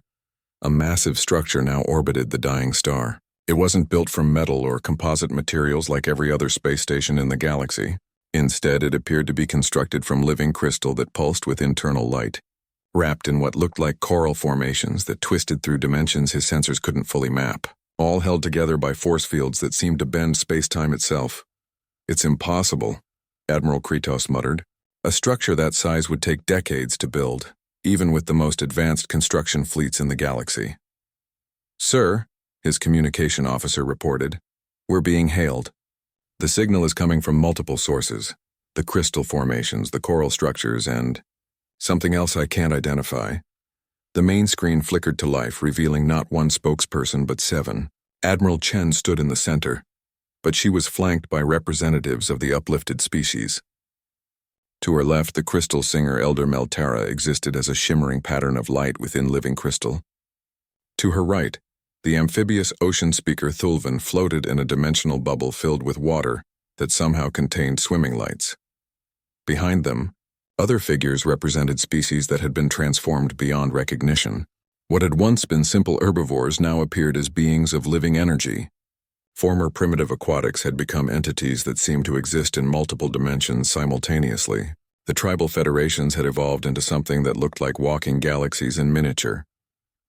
a massive structure now orbited the dying star. It wasn't built from metal or composite materials like every other space station in the galaxy. Instead, it appeared to be constructed from living crystal that pulsed with internal light, wrapped in what looked like coral formations that twisted through dimensions his sensors couldn't fully map, all held together by force fields that seemed to bend space-time itself. "It's impossible," Admiral Kritos muttered. "A structure that size would take decades to build, even with the most advanced construction fleets in the galaxy." "Sir," his communication officer reported, "we're being hailed. The signal is coming from multiple sources, the crystal formations, the coral structures, and something else I can't identify." The main screen flickered to life, revealing not one spokesperson but 7. Admiral Chen stood in the center, but she was flanked by representatives of the uplifted species. To her left, the crystal singer Elder Meltara existed as a shimmering pattern of light within living crystal. To her right, the amphibious ocean speaker Thulvin floated in a dimensional bubble filled with water that somehow contained swimming lights. Behind them, other figures represented species that had been transformed beyond recognition. What had once been simple herbivores now appeared as beings of living energy. Former primitive aquatics had become entities that seemed to exist in multiple dimensions simultaneously. The tribal federations had evolved into something that looked like walking galaxies in miniature.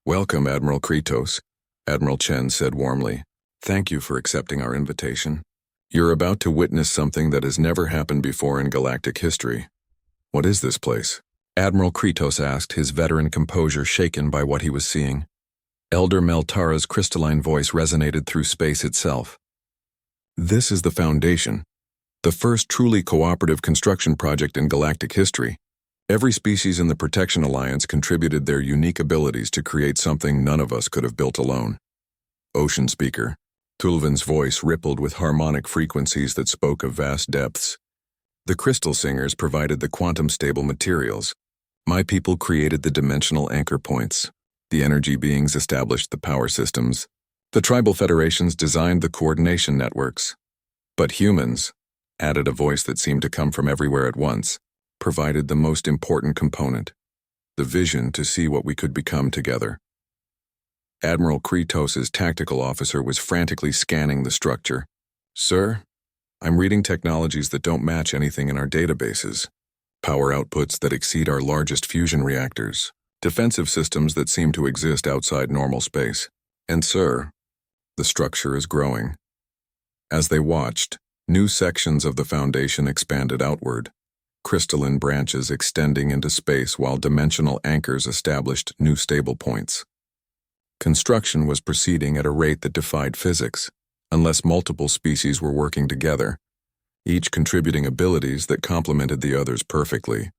"Welcome, Admiral Kritos," Admiral Chen said warmly. "Thank you for accepting our invitation. You're about to witness something that has never happened before in galactic history." "What is this place?" Admiral Kritos asked, his veteran composure shaken by what he was seeing. Elder Meltara's crystalline voice resonated through space itself. "This is the Foundation, the first truly cooperative construction project in galactic history. Every species in the Protection Alliance contributed their unique abilities to create something none of us could have built alone." Ocean speaker Tulvin's voice rippled with harmonic frequencies that spoke of vast depths. "The crystal singers provided the quantum-stable materials. My people created the dimensional anchor points. The energy beings established the power systems. The tribal federations designed the coordination networks. But humans," added a voice that seemed to come from everywhere at once, "provided the most important component, the vision to see what we could become together." Admiral Kritos's tactical officer was frantically scanning the structure. "Sir, I'm reading technologies that don't match anything in our databases. Power outputs that exceed our largest fusion reactors. Defensive systems that seem to exist outside normal space. And sir, the structure is growing." As they watched, new sections of the Foundation expanded outward. crystalline branches extending into space while dimensional anchors established new stable points. Construction was proceeding at a rate that defied physics, unless multiple species were working together, each contributing abilities that complemented the others perfectly.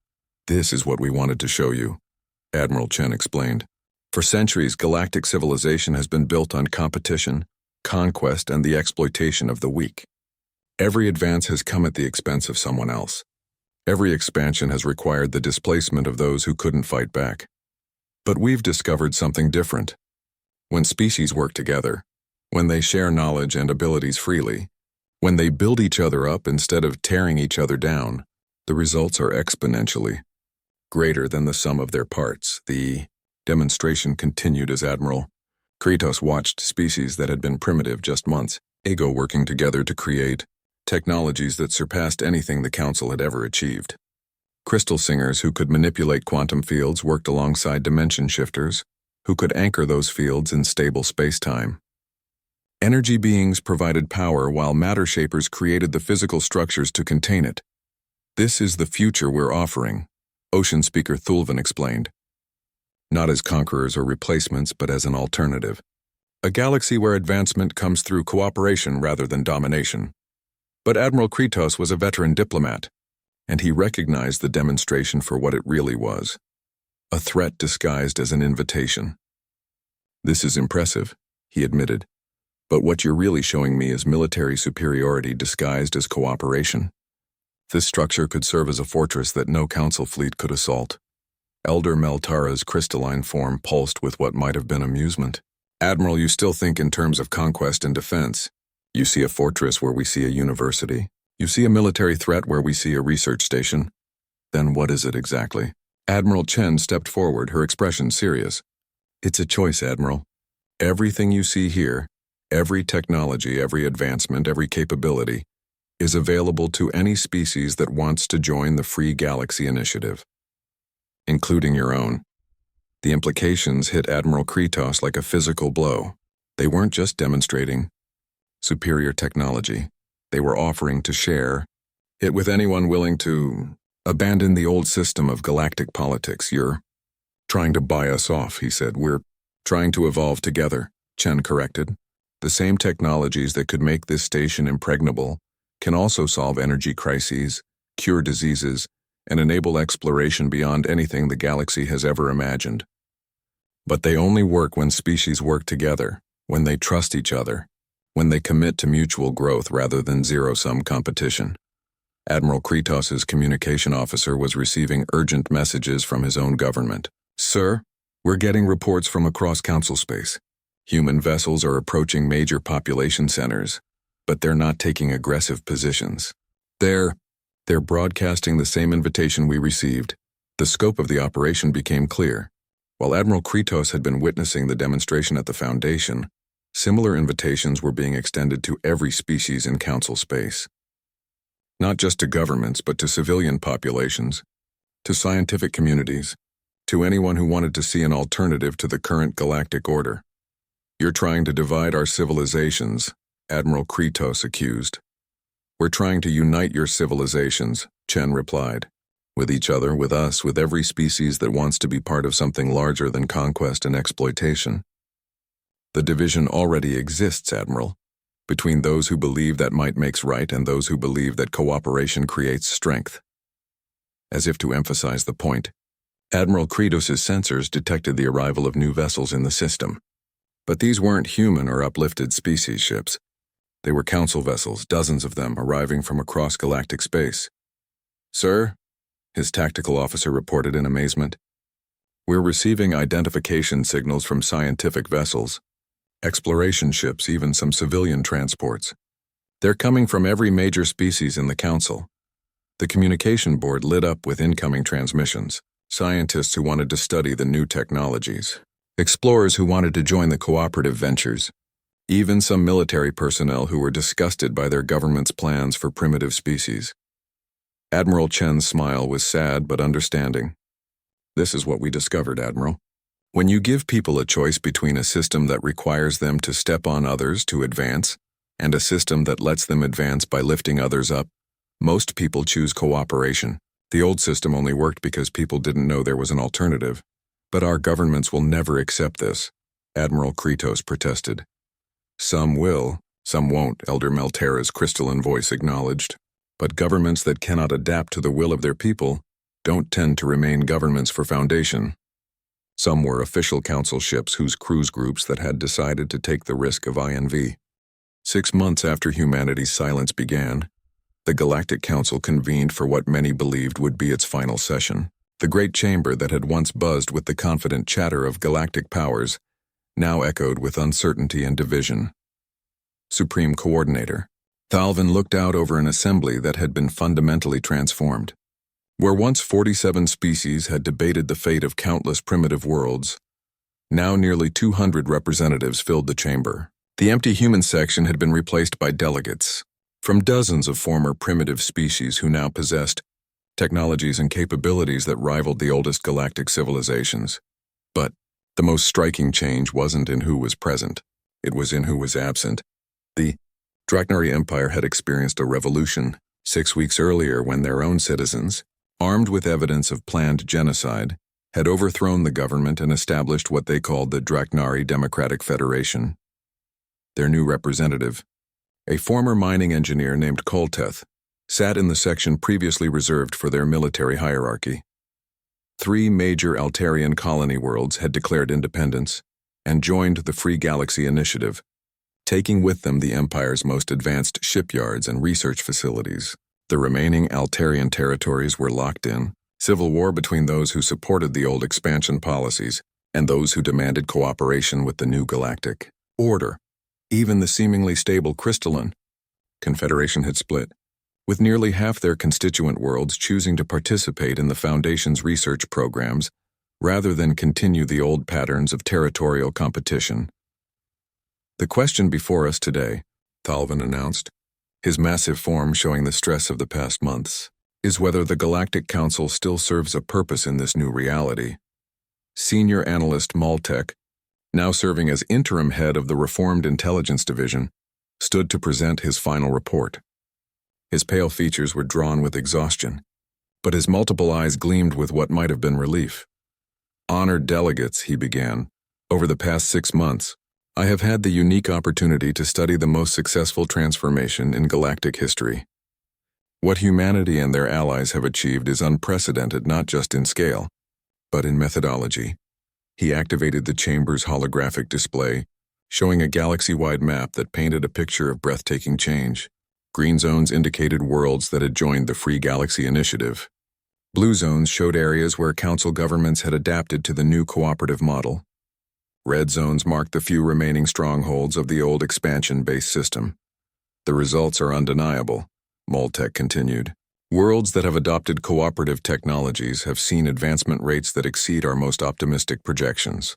"This is what we wanted to show you," Admiral Chen explained. "For centuries, galactic civilization has been built on competition, conquest, and the exploitation of the weak. Every advance has come at the expense of someone else. Every expansion has required the displacement of those who couldn't fight back. But we've discovered something different. When species work together, when they share knowledge and abilities freely, when they build each other up instead of tearing each other down, the results are exponentially greater than the sum of their parts." The demonstration continued as Admiral Kratos watched species that had been primitive just months ago working together to create technologies that surpassed anything the Council had ever achieved. Crystal singers who could manipulate quantum fields worked alongside dimension shifters, who could anchor those fields in stable space-time. Energy beings provided power while matter shapers created the physical structures to contain it. "This is the future we're offering," Ocean Speaker Thulvan explained. "Not as conquerors or replacements, but as an alternative. A galaxy where advancement comes through cooperation rather than domination." But Admiral Kratos was a veteran diplomat, and he recognized the demonstration for what it really was: a threat disguised as an invitation. "This is impressive," he admitted, "but what you're really showing me is military superiority disguised as cooperation. This structure could serve as a fortress that no Council fleet could assault." Elder Meltara's crystalline form pulsed with what might have been amusement. "Admiral, you still think in terms of conquest and defense. You see a fortress where we see a university. You see a military threat where we see a research station. Then what is it exactly?" Admiral Chen stepped forward, her expression serious. "It's a choice, Admiral. Everything you see here, every technology, every advancement, every capability, is available to any species that wants to join the Free Galaxy Initiative, including your own." The implications hit Admiral Kratos like a physical blow. They weren't just demonstrating superior technology. They were offering to share it with anyone willing to abandon the old system of galactic politics. "You're trying to buy us off," he said. "We're trying to evolve together," Chen corrected. "The same technologies that could make this station impregnable can also solve energy crises, cure diseases, and enable exploration beyond anything the galaxy has ever imagined. But they only work when species work together, when they trust each other, when they commit to mutual growth rather than zero-sum competition." Admiral Kratos's communication officer was receiving urgent messages from his own government. "Sir, we're getting reports from across Council space. Human vessels are approaching major population centers, but they're not taking aggressive positions. They're broadcasting the same invitation we received." The scope of the operation became clear. While Admiral Kratos had been witnessing the demonstration at the Foundation, similar invitations were being extended to every species in Council space. Not just to governments, but to civilian populations, to scientific communities, to anyone who wanted to see an alternative to the current galactic order. "You're trying to divide our civilizations," Admiral Kratos accused. "We're trying to unite your civilizations," Chen replied. "With each other, with us, with every species that wants to be part of something larger than conquest and exploitation. The division already exists, Admiral, between those who believe that might makes right and those who believe that cooperation creates strength." As if to emphasize the point, Admiral Kratos's sensors detected the arrival of new vessels in the system. But these weren't human or uplifted species ships. They were Council vessels, dozens of them arriving from across galactic space. "Sir," his tactical officer reported in amazement, "we're receiving identification signals from scientific vessels, exploration ships, even some civilian transports. They're coming from every major species in the Council." The communication board lit up with incoming transmissions. Scientists who wanted to study the new technologies, explorers who wanted to join the cooperative ventures, even some military personnel who were disgusted by their government's plans for primitive species. Admiral Chen's smile was sad but understanding. "This is what we discovered, Admiral. When you give people a choice between a system that requires them to step on others to advance and a system that lets them advance by lifting others up, most people choose cooperation. The old system only worked because people didn't know there was an alternative. But our governments will never accept this, Admiral Kretos protested. Some will, some won't, Elder Melterra's crystalline voice acknowledged. But governments that cannot adapt to the will of their people don't tend to remain governments for foundation. Some were official council ships whose cruise groups that had decided to take the risk of INV. 6 months after humanity's silence began, the Galactic Council convened for what many believed would be its final session. The great chamber that had once buzzed with the confident chatter of galactic powers now echoed with uncertainty and division. Supreme Coordinator. Thalvin looked out over an assembly that had been fundamentally transformed. Where once 47 species had debated the fate of countless primitive worlds, now nearly 200 representatives filled the chamber. The empty human section had been replaced by delegates from dozens of former primitive species who now possessed technologies and capabilities that rivaled the oldest galactic civilizations. But the most striking change wasn't in who was present, it was in who was absent. The Draknari Empire had experienced a revolution 6 weeks earlier when their own citizens, armed with evidence of planned genocide, had overthrown the government and established what they called the Draknari Democratic Federation. Their new representative, a former mining engineer named Kolteth, sat in the section previously reserved for their military hierarchy. 3 major Altarian colony worlds had declared independence and joined the Free Galaxy Initiative, taking with them the Empire's most advanced shipyards and research facilities. The remaining Altarian territories were locked in, civil war between those who supported the old expansion policies and those who demanded cooperation with the new galactic order. Even the seemingly stable crystalline Confederation had split, with nearly half their constituent worlds choosing to participate in the Foundation's research programs rather than continue the old patterns of territorial competition. The question before us today, Thalvin announced, his massive form showing the stress of the past months, is whether the Galactic Council still serves a purpose in this new reality. Senior Analyst Maltek, now serving as interim head of the Reformed Intelligence Division, stood to present his final report. His pale features were drawn with exhaustion, but his multiple eyes gleamed with what might have been relief. Honored delegates, he began, over the past 6 months, I have had the unique opportunity to study the most successful transformation in galactic history. What humanity and their allies have achieved is unprecedented not just in scale, but in methodology. He activated the chamber's holographic display, showing a galaxy-wide map that painted a picture of breathtaking change. Green zones indicated worlds that had joined the Free Galaxy Initiative. Blue zones showed areas where council governments had adapted to the new cooperative model. Red zones marked the few remaining strongholds of the old expansion-based system. The results are undeniable, Moltek continued. Worlds that have adopted cooperative technologies have seen advancement rates that exceed our most optimistic projections.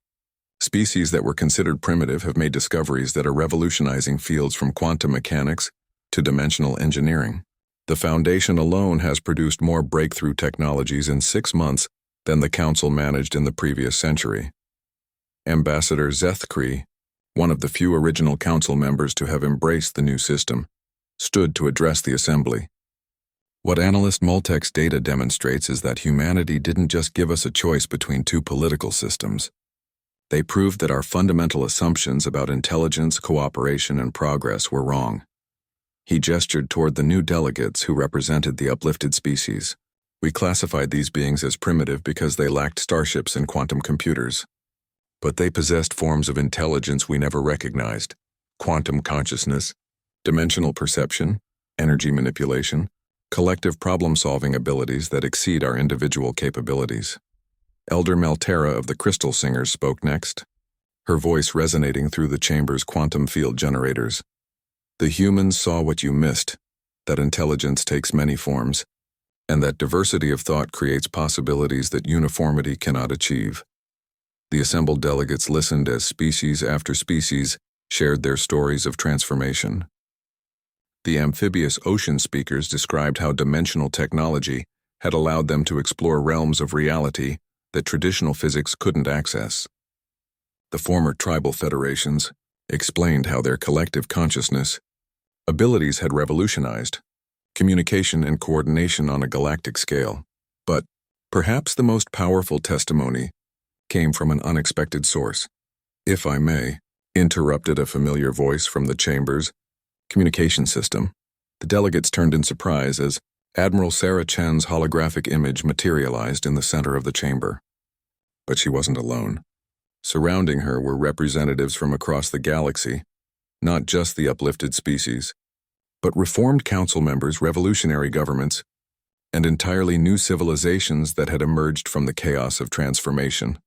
Species that were considered primitive have made discoveries that are revolutionizing fields from quantum mechanics to dimensional engineering. The Foundation alone has produced more breakthrough technologies in 6 months than the Council managed in the previous century. Ambassador Zethkri, one of the few original Council members to have embraced the new system, stood to address the Assembly. What Analyst Moltek's data demonstrates is that humanity didn't just give us a choice between 2 political systems. They proved that our fundamental assumptions about intelligence, cooperation, and progress were wrong. He gestured toward the new delegates who represented the uplifted species. We classified these beings as primitive because they lacked starships and quantum computers. But they possessed forms of intelligence we never recognized: quantum consciousness, dimensional perception, energy manipulation, collective problem-solving abilities that exceed our individual capabilities. Elder Melterra of the Crystal Singers spoke next, her voice resonating through the chamber's quantum field generators. The humans saw what you missed, that intelligence takes many forms, and that diversity of thought creates possibilities that uniformity cannot achieve. The assembled delegates listened as species after species shared their stories of transformation. The amphibious ocean speakers described how dimensional technology had allowed them to explore realms of reality that traditional physics couldn't access. The former tribal federations explained how their collective consciousness abilities had revolutionized communication and coordination on a galactic scale. Perhaps the most powerful testimony came from an unexpected source. "If I may," interrupted a familiar voice from the chamber's communication system. The delegates turned in surprise as Admiral Sarah Chen's holographic image materialized in the center of the chamber. But she wasn't alone. Surrounding her were representatives from across the galaxy, not just the uplifted species, but reformed council members, revolutionary governments, and entirely new civilizations that had emerged from the chaos of transformation.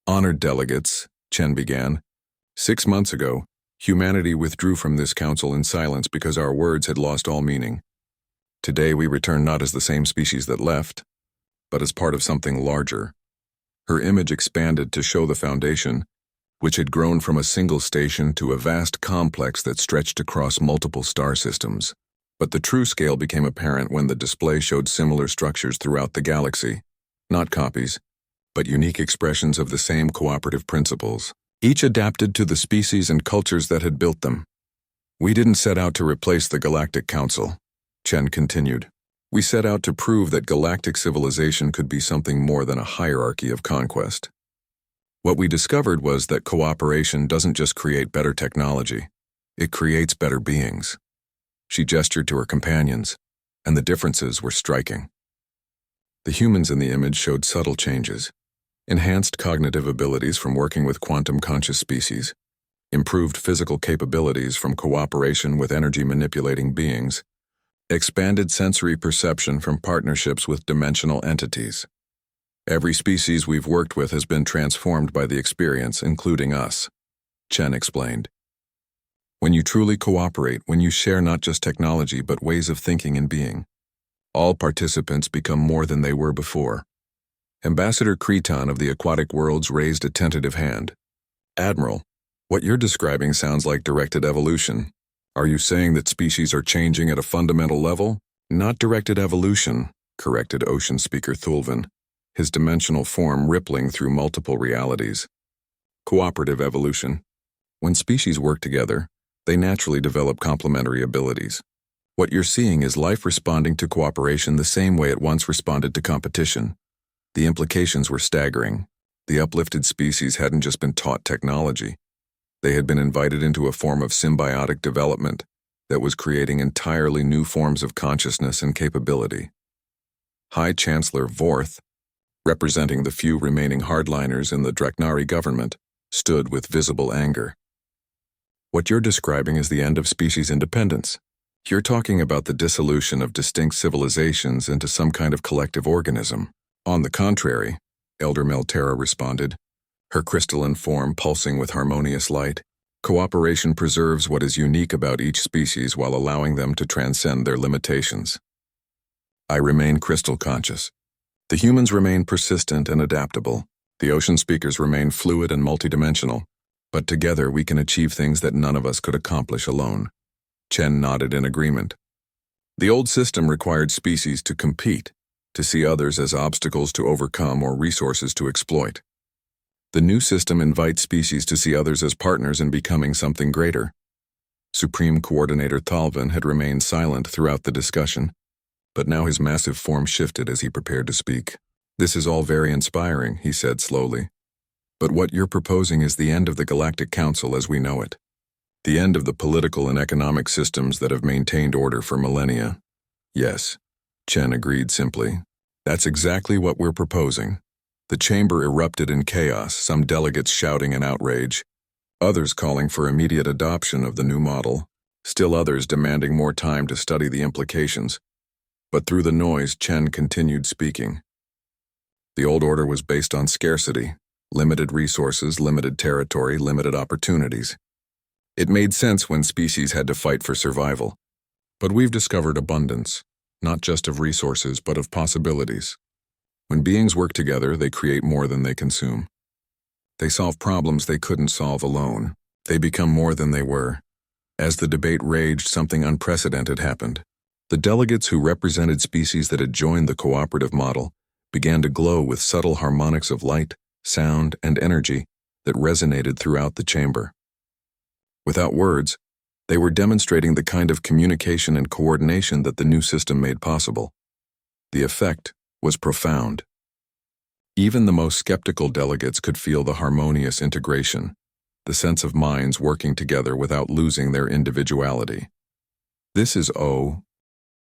"Honored delegates," Chen began, "6 months ago, humanity withdrew from this council in silence because our words had lost all meaning. Today we return not as the same species that left, but as part of something larger." Her image expanded to show the foundation, which had grown from a single station to a vast complex that stretched across multiple star systems. But the true scale became apparent when the display showed similar structures throughout the galaxy, not copies, but unique expressions of the same cooperative principles, each adapted to the species and cultures that had built them. "We didn't set out to replace the Galactic Council," Chen continued. "We set out to prove that galactic civilization could be something more than a hierarchy of conquest. What we discovered was that cooperation doesn't just create better technology, it creates better beings." She gestured to her companions, and the differences were striking. The humans in the image showed subtle changes: enhanced cognitive abilities from working with quantum-conscious species, improved physical capabilities from cooperation with energy-manipulating beings, expanded sensory perception from partnerships with dimensional entities. "Every species we've worked with has been transformed by the experience, including us," Chen explained. "When you truly cooperate, when you share not just technology but ways of thinking and being, all participants become more than they were before." Ambassador Creton of the Aquatic Worlds raised a tentative hand. "Admiral, what you're describing sounds like directed evolution. Are you saying that species are changing at a fundamental level?" "Not directed evolution," corrected Ocean Speaker Thulvin, his dimensional form rippling through multiple realities. "Cooperative evolution. When species work together, they naturally develop complementary abilities. What you're seeing is life responding to cooperation the same way it once responded to competition." The implications were staggering. The uplifted species hadn't just been taught technology. They had been invited into a form of symbiotic development that was creating entirely new forms of consciousness and capability. High Chancellor Vorth, representing the few remaining hardliners in the Draknari government, stood with visible anger. "What you're describing is the end of species independence. You're talking about the dissolution of distinct civilizations into some kind of collective organism." "On the contrary," Elder Melterra responded, her crystalline form pulsing with harmonious light, "cooperation preserves what is unique about each species while allowing them to transcend their limitations. I remain crystal conscious. The humans remain persistent and adaptable. The ocean speakers remain fluid and multidimensional. But together we can achieve things that none of us could accomplish alone." Chen nodded in agreement. "The old system required species to compete, to see others as obstacles to overcome or resources to exploit. The new system invites species to see others as partners in becoming something greater." Supreme Coordinator Thalvin had remained silent throughout the discussion, but now his massive form shifted as he prepared to speak. "This is all very inspiring," he said slowly. "But what you're proposing is the end of the Galactic Council as we know it. The end of the political and economic systems that have maintained order for millennia." "Yes," Chen agreed simply. "That's exactly what we're proposing." The chamber erupted in chaos, some delegates shouting in outrage, others calling for immediate adoption of the new model, still others demanding more time to study the implications. But through the noise, Chen continued speaking. The old order was based on scarcity, limited resources, limited territory, limited opportunities. It made sense when species had to fight for survival. But we've discovered abundance, not just of resources, but of possibilities. When beings work together, they create more than they consume. They solve problems they couldn't solve alone. They become more than they were. As the debate raged, something unprecedented happened. The delegates who represented species that had joined the cooperative model began to glow with subtle harmonics of light, sound, and energy that resonated throughout the chamber. Without words, they were demonstrating the kind of communication and coordination that the new system made possible. The effect was profound. Even the most skeptical delegates could feel the harmonious integration, the sense of minds working together without losing their individuality. This is